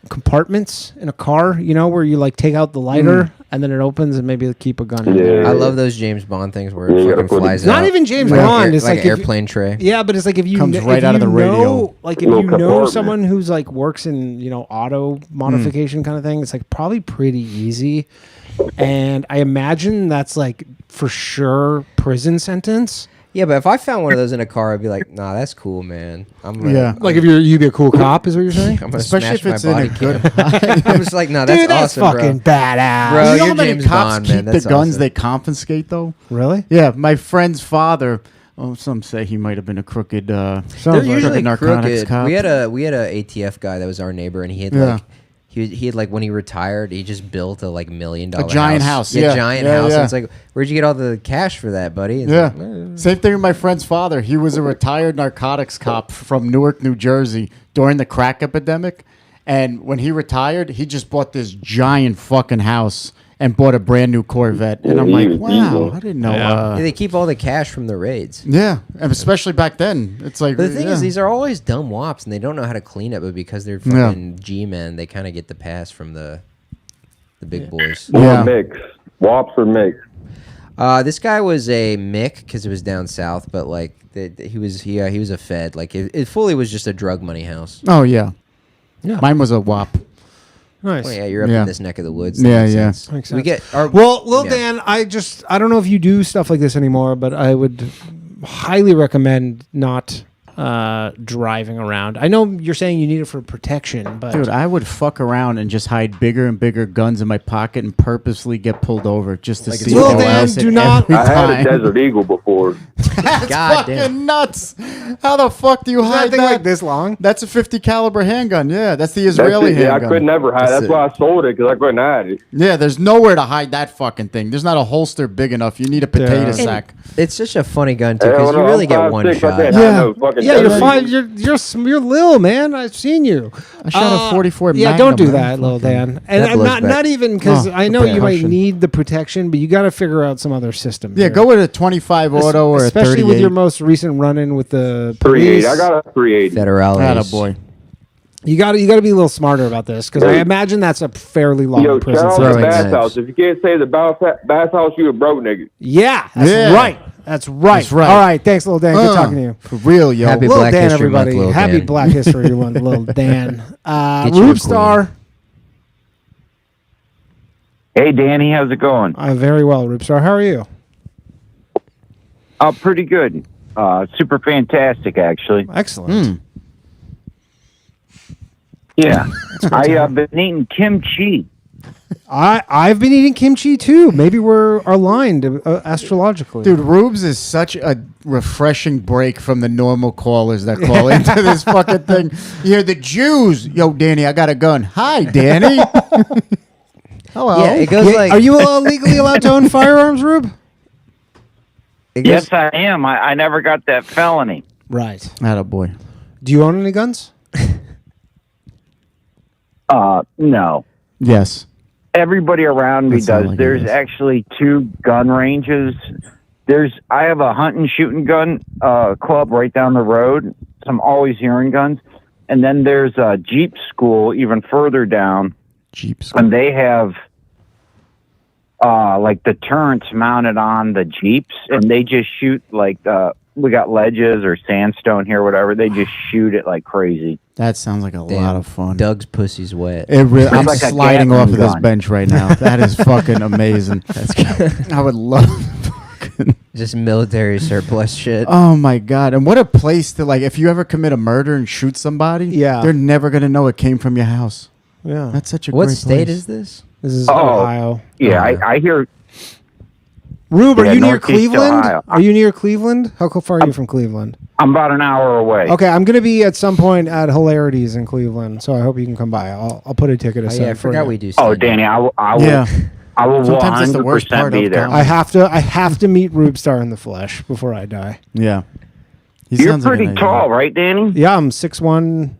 compartments in a car, you know, where you like take out the lighter and then it opens and maybe keep a gun in there. I love those James Bond things where it fucking flies It's out. not even James Like Bond. It's like like an if you- airplane tray. Yeah, but it's like if you Comes if right out of you the radio. know, like if Little you know compartment. someone who's like works in, you know, auto modification kind of thing, it's like probably pretty easy. And I imagine that's like for sure prison sentence. Yeah, but if I found one of those in a car, I'd be like, nah, that's cool, man. Like if you'd be a cool cop, is what you're saying? I'm gonna Especially smash if it's my in body a cam. good. I'm just like, no, that's Dude, that's awesome, fucking bro. badass. Bro, You know you're how many James cops Bond, keep man. the That's guns awesome. they confiscate though? Really? Yeah, my friend's father. Oh, some say he might have been a crooked. They're crooked usually narcotics crooked. cop. We had a ATF guy that was our neighbor, and he had like. He had like when he retired, he just built a like $1 million giant house. Yeah, Yeah. giant Yeah, house. yeah. And it's like, where'd you get all the cash for that, buddy? It's Yeah. like, Same thing with my friend's father. He was a retired narcotics cop from Newark, New Jersey during the crack epidemic. And when he retired, he just bought this giant fucking house and bought a brand new Corvette. And I'm like, wow, I didn't know. Yeah, they keep all the cash from the raids. Yeah, and especially back then. It's like, But the thing is, yeah. these are always dumb wops, and they don't know how to clean it. But because they're fucking G-men, they kind of get the pass from the big boys. Or mix. Wops or mix. This guy was a Mick because it was down south, but like he was a Fed. Like it fully was just a drug money house. Oh yeah, mine was a WAP. Nice. Well, yeah, you're up in this neck of the woods. Yeah, That yeah. makes sense. Makes We sense. get our Well, Lil Dan, I don't know if you do stuff like this anymore, but I would highly recommend not driving around. I know you're saying you need it for protection, but Dude, I would fuck around and just hide bigger and bigger guns in my pocket and purposely get pulled over just to see Lil if they Dan, else do it not- every I had a time. Desert Eagle before. That's God fucking damn. nuts. How the fuck do you is that hide thing that? like this long? That's a 50 caliber handgun. Yeah, that's the That's Israeli it. Yeah, I handgun. could never hide. That's it. why I sold it, because I couldn't hide it. Yeah, there's nowhere to hide that fucking thing. There's not a holster big enough. You need a potato Yeah. sack. It's such a funny gun too Hell because you no, really I'm get one 5'6", I shot. can't Yeah. hide no fucking Yeah, you're Desert fine. Eagle. You're Lil, man. I've seen you. I shot a 44 Yeah, Magnum. don't do man. that, Lil Dan. And That I'm blows not back. even because Oh, I know the you might protection. need the protection, but you got to figure out some other system. Yeah, here. go with a 25 auto or a 38. especially with your most recent run-in with the police. 380. I got a 380. Federales. boy. You got to be a little smarter about this because I imagine that's a fairly long Yo, prison shout out sentence. to Throwing Bathhouse. knives. If you can't say the Bathhouse, you a broke nigga. Yeah, that's Yeah. right. That's right. That's right. All right, thanks, Lil Dan. Good talking to you. For real, yo. Happy Lil Black Dan, History Month, everybody. Lil Happy Dan. Black History Month, Lil Dan. Get you a Rubestar. Hey, Danny, how's it going? Very well, Rubestar. How are you? Pretty good. Super fantastic, actually. Excellent. Yeah. I've been eating kimchi. I've been eating kimchi too. Maybe we're aligned astrologically. Dude, Rubes is such a refreshing break from the normal callers that call into this fucking thing. You hear the Jews. Yo, Danny, I got a gun. Hi, Danny. Hello. Yeah, it goes like. Are you legally allowed to own firearms, Rube? Yes, I am. I never got that felony. Right. Attaboy. Do you own any guns? No. Yes. Everybody around me That sounds does. like There's it is. actually 2 gun ranges. I have a hunt and shooting gun club right down the road. So I'm always hearing guns. And then there's a Jeep school even further down. Jeep school. And they have like deterrents mounted on the Jeeps, and they just shoot like we got ledges or sandstone here, whatever. They just shoot it like crazy. That sounds like a lot of fun. Doug's pussy's wet. It really, I'm like a sliding Gatling off of this gun. bench right now. That is fucking amazing. I would love. Just military surplus shit. Oh my god! And what a place to like. If you ever commit a murder and shoot somebody, Yeah. they're never gonna know it came from your house. Yeah. That's such a What great state place. is this? This is Oh, Ohio. Yeah, I hear. Rube, are Yeah, you near Northeast Cleveland? Ohio. Are you near Cleveland? How far are you from Cleveland? I'm about an hour away. Okay, I'm gonna be at some point at Hilarities in Cleveland, so I hope you can come by. I'll put a ticket Oh, aside. yeah, I for forgot you. we do. Oh, stand-up. Danny, I will. Yeah. I will Sometimes it's the worst 100% part be of there. comedy. I have to meet Rubestar in the flesh before I die. Yeah. He You're sounds like a pretty nice tall, guy. right, Danny? Yeah, I'm 6'1",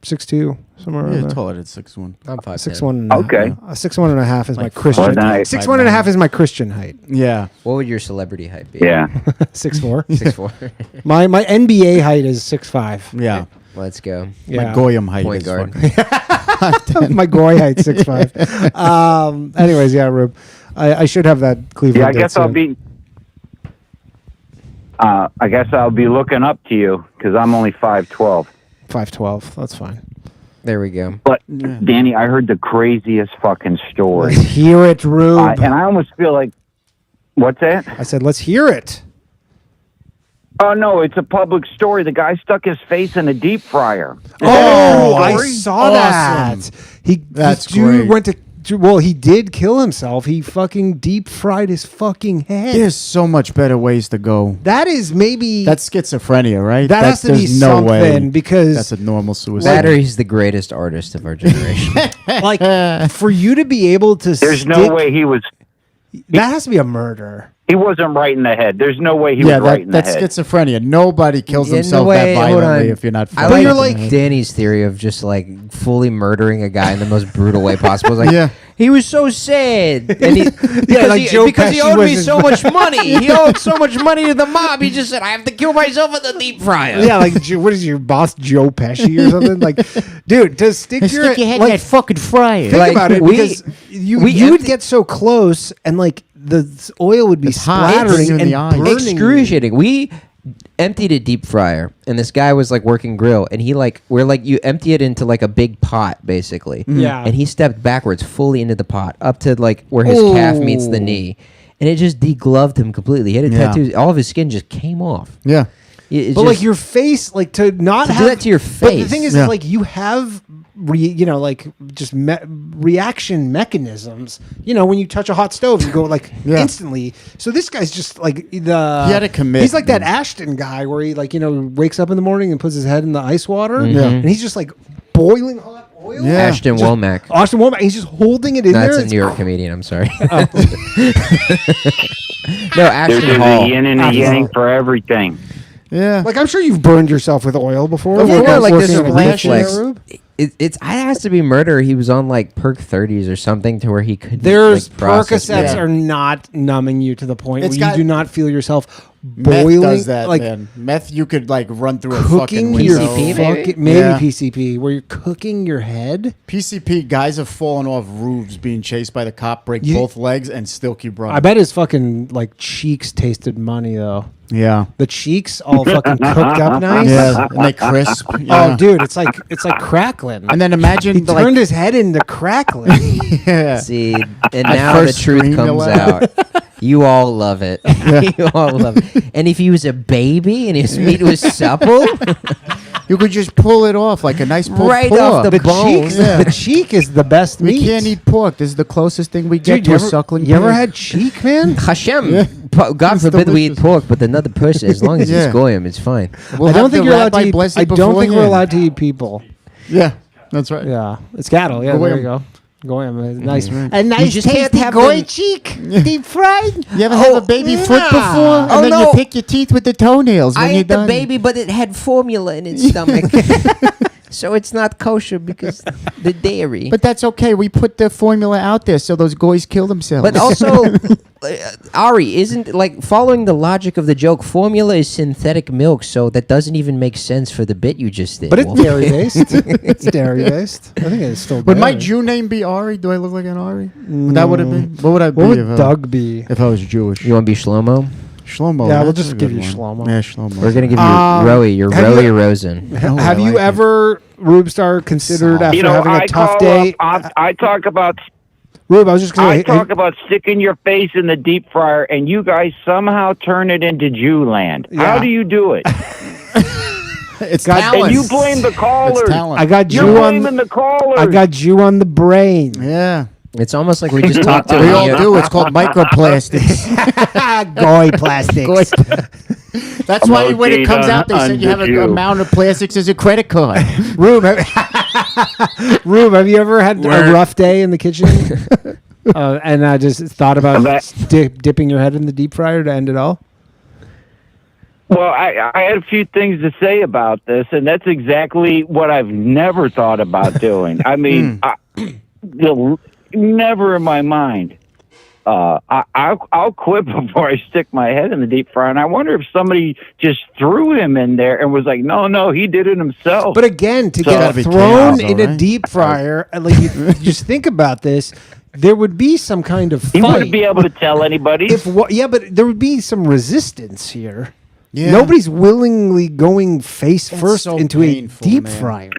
6'2", somewhere Yeah, around you're there. taller than 6'1". I'm 5'10". 6'1". Okay. 6'1.5" is my Like Christian. Well, then I- 6'1.5" is my Christian height. Yeah. What would your celebrity height be? Yeah. 6'4". 6'4". My NBA height is 6'5". Yeah. Let's go. Yeah. My Goyam height Point is guard. fucking- My goy height 6'5". Anyways, yeah, Rube. I should have that Cleveland. Yeah, I date guess I'll soon. be. I guess I'll be looking up to you because I'm only 5'12". 5'12". That's fine. There we go. But Danny, I heard the craziest fucking story, Let's hear it, Rube. and I almost feel like. What's that? I said, let's hear it. Oh no, it's a public story. The guy stuck his face in a deep fryer. Oh, I story? saw that. That's this dude great. went to. Well, he did kill himself. He fucking deep fried his fucking head. There's so much better ways to go. That is maybe. That's schizophrenia, right? That has to be there's no way something because that's a normal suicide. That or he's the greatest artist of our generation. like for you to be able to. There's no way he was. That has to be a murder. He wasn't right in the head. There's no way he was right in the that's head. schizophrenia. Nobody kills In themselves a way, that hold violently on. if you're not. I fucked like up you're in the like head. Danny's theory of just like fully murdering a guy in the most brutal way possible. It's like, Yeah. he was so sad, and he, because, like Joe because he Pesci owed was me his so much money. He owed so much money to the mob. He just said, "I have to kill myself in the deep fryer." Yeah, like what is your boss, Joe Pesci or something? Like, dude, to stick your head in like, that fucking fryer. think Like, about it we- because you we would empty- get so close and like the oil would be It's hot. It burns splattering you in and the eyes. burning. Excruciating. We emptied a deep fryer, and this guy was like working grill, and we're like, you empty it into like a big pot, basically. Yeah. And he stepped backwards fully into the pot, up to like where his calf meets the Ooh. knee, and it just degloved him completely. He had a Yeah. tattoo. All of his skin just came off. Yeah. It's But just, like your face, like to not To do have that to your But the face. thing is, Yeah. like you have, like just reaction mechanisms. You know, when you touch a hot stove, you go like Yeah. instantly. So this guy's just like He had to commit. He's like that Ashton guy where he wakes up in the morning and puts his head in the ice water, Yeah. and he's just like boiling hot oil. Yeah. Ashton Just- Womack. Ashton Womack. He's just holding it in That's there. a It's New York comedian. I'm sorry. Oh. No, Ashton There's a Hall. yin and a Ashton yang Hall. for everything. Yeah. Like I'm sure you've burned yourself with oil before. Before, Working- like working there's in a a reflex. reflex. Rube? It has to be murder. He was on like perk 30s or something to where he couldn't. There's like, process Percocets it. are not numbing you to the point It's where you got- do not feel yourself Meth boiling. does that, like man. Meth, you could like run through a fucking cooking window. your PCP, maybe? maybe Yeah. PCP, where you're cooking your head. PCP guys have fallen off roofs being chased by the cop, break both legs, and still keep running. I bet his fucking like cheeks tasted money though. Yeah. The cheeks all fucking cooked up nice. Yeah, and they crisp. Yeah. Oh, dude, it's like crackling. And then imagine he the, turned his head into crackling. yeah. See, and At now the first truth scream, comes you'll laugh. out. You all love it. You all love it. And if he was a baby and his meat was supple, You could just pull it off like a nice pulled Right pork. off the The bone. cheek, the cheek is the best We meat. can't eat pork. This is the closest thing we get Dude, to you a ever, suckling you ever pig. had cheek, man? Hashem, God It's forbid we eat delicious. pork, but another person, as long as Yeah. it's goyim, it's fine. We'll I don't have think the you're allowed to rabbi eat. bless it I don't think we're beforehand. allowed to eat people. Yeah, that's right. Yeah, it's cattle. Yeah, Goyim. there you go. Goyim, nice, Mm-hmm. a nice just can't tasty have goy them- cheek, deep fried. You ever have a baby foot before? And Oh, then no. you pick your teeth with the toenails when I you're ate the done. baby, but it had formula in its stomach. So it's not kosher because the dairy. But that's okay. We put the formula out there so those goys kill themselves. But also, Ari, isn't like following the logic of the joke, formula is synthetic milk, so that doesn't even make sense for the bit you just did. But it's Wolf. dairy based. It's dairy based. I think it's still. would my dairy. Jew name be Ari? Do I look like an Ari? That would have been. What would I be? What would if Doug be? if I was Jewish? You want to be Shlomo? Shlomo. Yeah, we'll that's just a give good you one. Shlomo. Yeah, Shlomo. We're gonna give you Um, Roey. You're have Roey you- Rosen. Oh, Have I you like it. ever, Rubestar, considered after You know, having a I tough call day? up, I talk about Rube, I was just I going to talk about sticking your face in the deep fryer, and you guys somehow turn it into Jew land. Yeah. How do you do it? It's God- talent. And you blame the callers. It's talent. I got You're Jew on. blaming the callers. I got Jew on the brain. Yeah. It's almost like we just talked to We all Leo. do. It's called microplastics. Goy plastics. That's why when it comes out, they said you have an amount of plastics as a credit card. Rube, have you ever had a rough day in the kitchen? And I just thought about dipping your head in the deep fryer to end it all? Well, I had a few things to say about this, and that's exactly what I've never thought about doing. I mean, never in my mind. I'll quit before I stick my head in the deep fryer, and I wonder if somebody just threw him in there and was like, "No, he did it himself." But again, to So- get Gotta be thrown chaos, in though, a right? deep fryer, like you just think about this, there would be some kind of He fight. wouldn't be able to tell anybody. Yeah, but there would be some resistance here. Yeah. Nobody's willingly going face first so into painful, a deep man. fryer.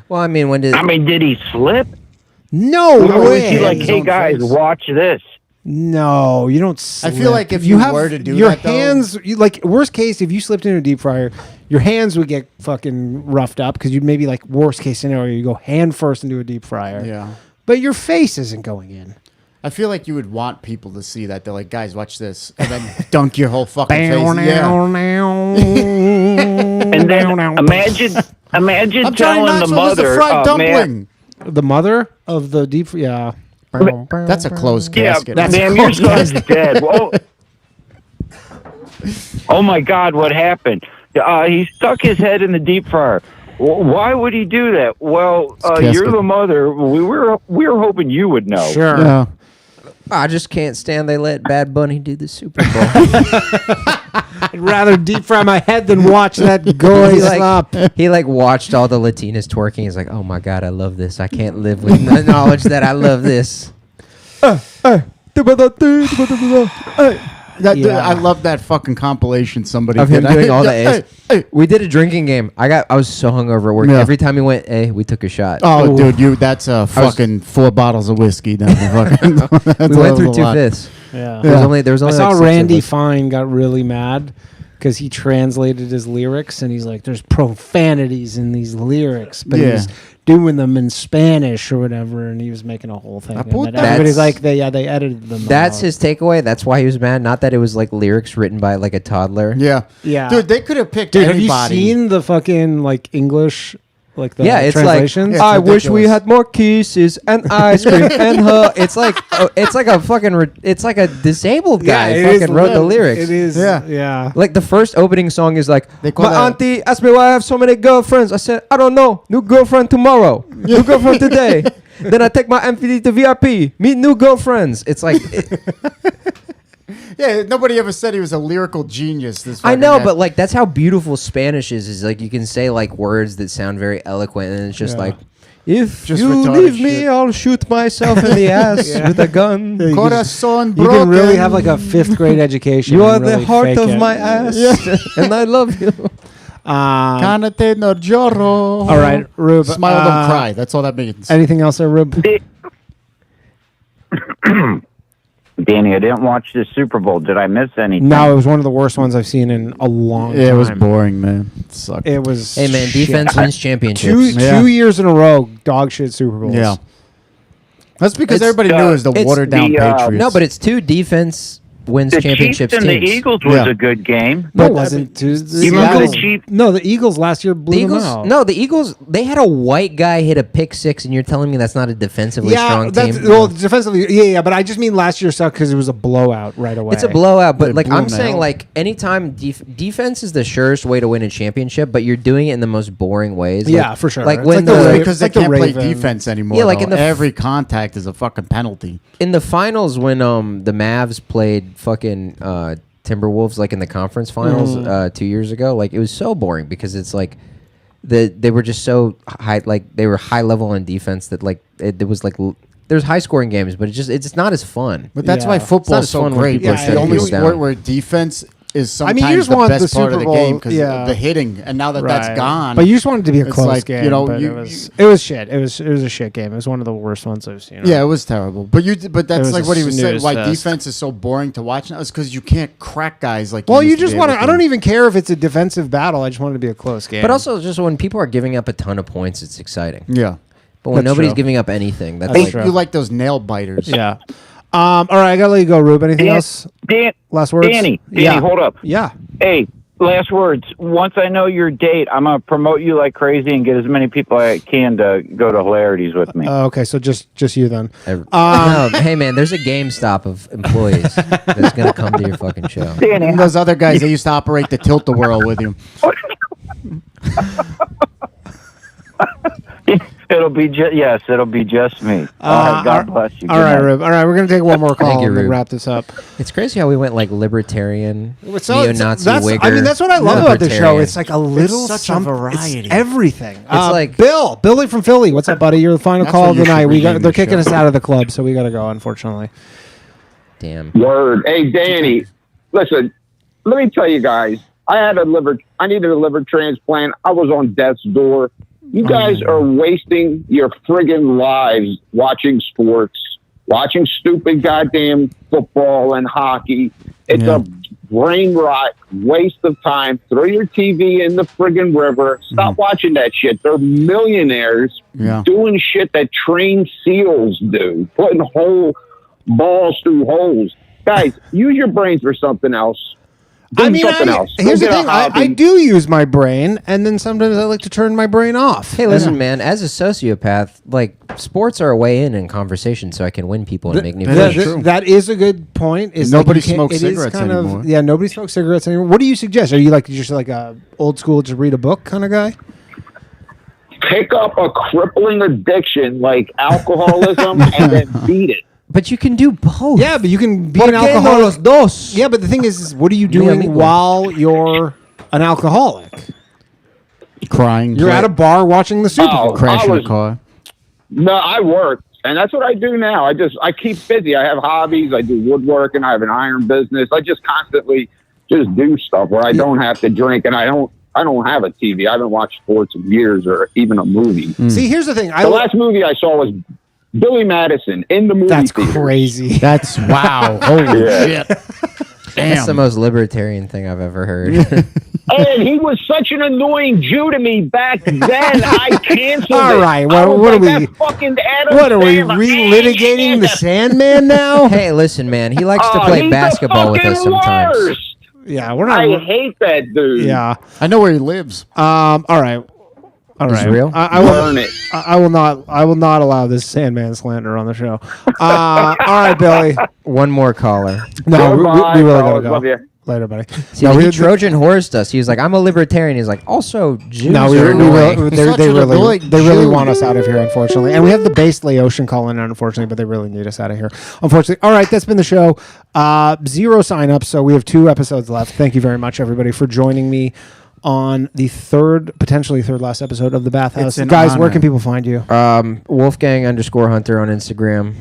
Well, I mean, when did? Did he slip? No Or was way. he like, "Hey guys, watch this"? No, you don't. I feel slip. like if you you have were to do your that, though- hands, like worst case, if you slipped into a deep fryer, your hands would get fucking roughed up because you'd maybe like worst case scenario, you go hand first into a deep fryer. Yeah. But your face isn't going in. I feel like you would want people to see that. They're like, guys, watch this. And then dunk your whole fucking face. Yeah. And then imagine I'm trying telling not the to lose the mother, fried "Oh, man, dumpling. The mother of the deep, yeah. That's a closed yeah, casket. ma'am, your son's dead." Well, oh my God, what happened? He stuck his head in the deep fryer. Why would he do that? Well, casket. you're the mother. We were hoping you would know. Sure. Yeah. I just can't stand they let Bad Bunny do the Super Bowl. I'd rather deep fry my head than watch that Goys up. He like watched all the Latinas twerking. He's like, "Oh my God, I love this. I can't live with the knowledge that I love this." I love that fucking compilation somebody Of him did. doing all the Hey, A's. We did a drinking game. I was so hungover at work. Yeah. Every time he went A, we took a shot. Oh, dude, that's fucking 4 bottles of whiskey down the fucking. We went through 2/5. Yeah. There was only I like saw 6 of Randy us. Fine got really mad because he translated his lyrics and he's like, "There's profanities in these lyrics," but Yeah. he's doing them in Spanish or whatever, and he was making a whole thing. And then That's- everybody's like, "They edited them." That's out. his takeaway. That's why he was mad. Not that it was like lyrics written by like a toddler. Yeah. Yeah. Dude, they could have picked Dude, anybody. have you seen the fucking like English, like the Yeah, it's translations? like I wish we had more kisses and ice cream and her. It's like a fucking it's like a disabled guy it fucking wrote the lit. lyrics. It is. Yeah. Like the first opening song is like, call my that- auntie asked me why I have so many girlfriends. I said, I don't know. New girlfriend tomorrow. New girlfriend today. Then I take my MVD to VIP. Meet new girlfriends. It's like, Yeah, nobody ever said he was a lyrical genius. This I fucking know, guy. but like that's how beautiful Spanish is like you can say like words that sound very eloquent and it's just Yeah. like, if Just you retarded leave me, shit. I'll shoot myself in the ass Yeah. with a gun. Yeah, you can Corazon You can really broken. have like a 5th grade education. You and are the really heart fake of it. my ass, and I love you. Canate no lloro. All right, Rube. Smile, don't cry. That's all that means. Anything else there, Rube? Danny, I didn't watch the Super Bowl. Did I miss anything? No, it was one of the worst ones I've seen in a long time. Yeah, it was boring, man. It sucked. It was. Hey, man, defense wins championships. Two years in a row, dog shit Super Bowls. Yeah. That's because everybody knew it was the watered down Patriots. No, but it's 2 defense wins The championships Chiefs and teams. the Eagles was a good game. No, it wasn't. You remember the Chiefs? No, the Eagles last year blew The Eagles, them out. no, the Eagles. They had a white guy hit a pick 6, and you're telling me that's not a defensively strong team? Well, defensively, yeah, but I just mean last year sucked because it was a blowout right away. It's a blowout, but like blew I'm them saying, out. like anytime defense is the surest way to win a championship, but you're doing it in the most boring ways. Yeah, Like- for sure. Like It's when like the because they like the can't play Ravens. defense anymore. Yeah, like though. in the every contact is a fucking penalty. in the finals when the Mavs played fucking Timberwolves, like in the conference finals 2 years ago, like it was so boring because it's like they were just so high, like they were high level on defense that like it was like there's high scoring games, but it's not as fun. But that's Yeah. why It's not football's as so fun when great. people are It's the shutting only people sport down. where defense is I sometimes mean, you just the want best the part of Super the game Bowl, because yeah. the hitting, and now that that's Right. gone. But you just wanted it to be a it's close like, game. you know, but you- it was shit. It was a shit game. It was one of the worst ones I've seen. Yeah, it was terrible. But that's was like a what he was saying. snooze Why fest. defense is so boring to watch now is because you can't crack guys like. Well, you used to just be want to. able I don't even care if it's a defensive battle. I just want it to be a close game. But also, just when people are giving up a ton of points, it's exciting. Yeah, But when That's nobody's true. giving up anything, that's That's like true. you like those nail biters. yeah. All right, I gotta let you go, Rube. Anything else? Last words. Danny, Yeah. hold up. Yeah. Hey, last words. Once I know your date, I'm gonna promote you like crazy and get as many people I can to go to Hilarities with me. Okay, so just you then. no, hey man, there's a GameStop of employees that's gonna come to your fucking show. Danny, And those other guys, they used to operate the tilt-a-whirl with you. it'll be just me. God bless you. All Good right, night. Rube. All right, we're gonna take one more call Thank you, and then Rube. wrap this up. It's crazy how we went like libertarian, So neo-Nazi, that's, wigger. I mean, that's what I love about this show. libertarian. It's like a little such a something- variety. It's everything. It's like- Billy from Philly. What's up, buddy? You're the final That's call what of the you should night. rename They're the kicking show. us out of the club, so we gotta go. Unfortunately. Damn. Word. Hey, Danny, listen, let me tell you guys, I needed a liver transplant. I was on death's door. You guys are wasting your friggin' lives watching sports, watching stupid goddamn football and hockey. It's a brain rot, waste of time. Throw your TV in the friggin' river. Stop watching that shit. They're millionaires doing shit that trained SEALs do, putting whole balls through holes. Guys, use your brains for something else. Do something else. Go Here's the get a thing. I hobby. do use my brain, and then sometimes I like to turn my brain off. Hey, listen, man. As a sociopath, like sports are a way in conversation, so I can win people and make new friends. That is a good point. Is Nobody like you can't- smokes it is cigarettes kind of- anymore. Yeah, nobody smokes cigarettes anymore. What do you suggest? Are you like just like a old school, just read a book kind of guy? Pick up a crippling addiction like alcoholism and then beat it. But you can do both. Yeah, but you can be an alcoholic. Yeah, but the thing is what are you doing while you're an alcoholic? Crying. You're at a bar watching the Super Bowl. Crashing a car. No, I work, and that's what I do now. I keep busy. I have hobbies. I do woodworking. I have an iron business. I just constantly just do stuff where I don't have to drink, and I don't have a TV. I haven't watched sports in years or even a movie. See, here's the thing. The last movie I saw was Billy Madison in the movie That's theater. crazy. That's wow. Holy Yeah. shit. That's the most libertarian thing I've ever heard. And he was such an annoying Jew to me back then. I canceled All it. right, I was what are like, we- that fucking Adam What are we Sandler. relitigating the Sandman now? Hey, listen, man. He likes to play he's basketball with the us fucking sometimes. worst. Yeah, we're not. I hate that dude. Yeah. I know where he lives. All right. All Is right. it real? I will. Burn it. I will not. I will not allow this Sandman slander on the show. All right, Billy. One more caller. No, we Goodbye, really fellas. gotta Love go. you. Later, buddy. See, he Trojan horsed us. He was like, "I'm a libertarian." He's like, "Also, Jews No, we are annoying." really, Such they an really Jew. want us out of here, unfortunately. And we have the base Laotian calling in, unfortunately, but they really need us out of here, unfortunately. All right, that's been the show. 0 signups, so we have 2 episodes left. Thank you very much, everybody, for joining me on the potentially third last episode of the Bathhouse. It's an Guys, where honor. can people find you? Wolfgang_Hunter on Instagram.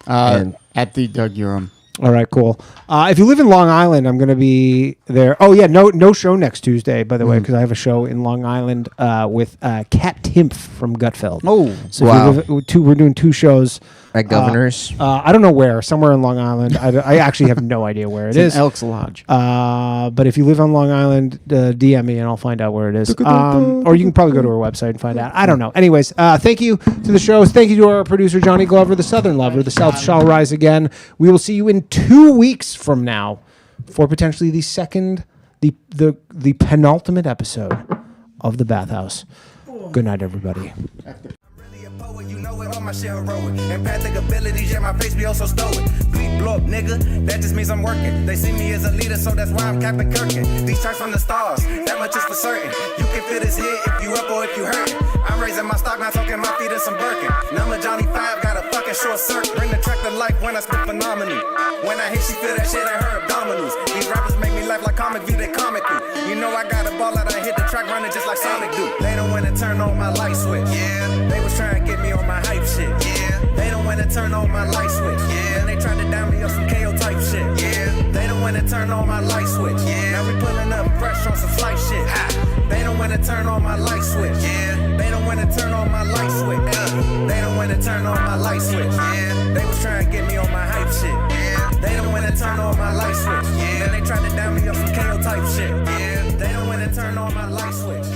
And At the Doug Uram. All right, cool. If you live in Long Island, I'm going to be there. Oh, yeah, no show next Tuesday, by the way, because I have a show in Long Island with Kat Timpf from Gutfeld. Oh, So wow. if you live, we're doing 2 shows At Governor's? I don't know where. Somewhere in Long Island. I actually have no idea where it is. Elks Lodge. But if you live on Long Island, DM me and I'll find out where it is. Or you can probably go to our website and find out. I don't know. Anyways, thank you to the shows. Thank you to our producer, Johnny Glover, the Southern Lover. The South shall rise again. We will see you in 2 weeks from now for potentially the penultimate episode of the Bathhouse. Good night, everybody. You know it, all my shit heroic. Empathic abilities, yeah, my face be also stoic. Bleep, blow up, nigga, that just means I'm working. They see me as a leader, so that's why I'm Captain Kirkin. These tracks from the stars, that much is for certain. You can feel this hit if you up or if you hurt. I'm raising my stock, not talking my feet in some Birkin. Number Johnny 5, got a fucking short circuit. Bring the track to life when I spit phenomenally. When I hit, she feel that shit in her abdominals. These rappers make me laugh like comic view, they comical. You know I got a ball out, I hit the track running just like Sonic do. They don't wanna turn on my light switch. Yeah, they was trying to get me on my hype shit. Yeah, they don't wanna turn on my light switch. Yeah, they tried to down me up some KO type shit. Yeah, they don't wanna turn on my light switch. Yeah, now we pulling up fresh on some flight shit. They don't wanna turn on my light switch. Yeah, they don't wanna turn on my light switch. They don't wanna turn on my light switch. Yeah, they was trying to get me on my hype shit. Yeah, they don't wanna turn on my light switch. Yeah, they tried to down me up some KO type shit. Yeah, they don't wanna turn on my light switch.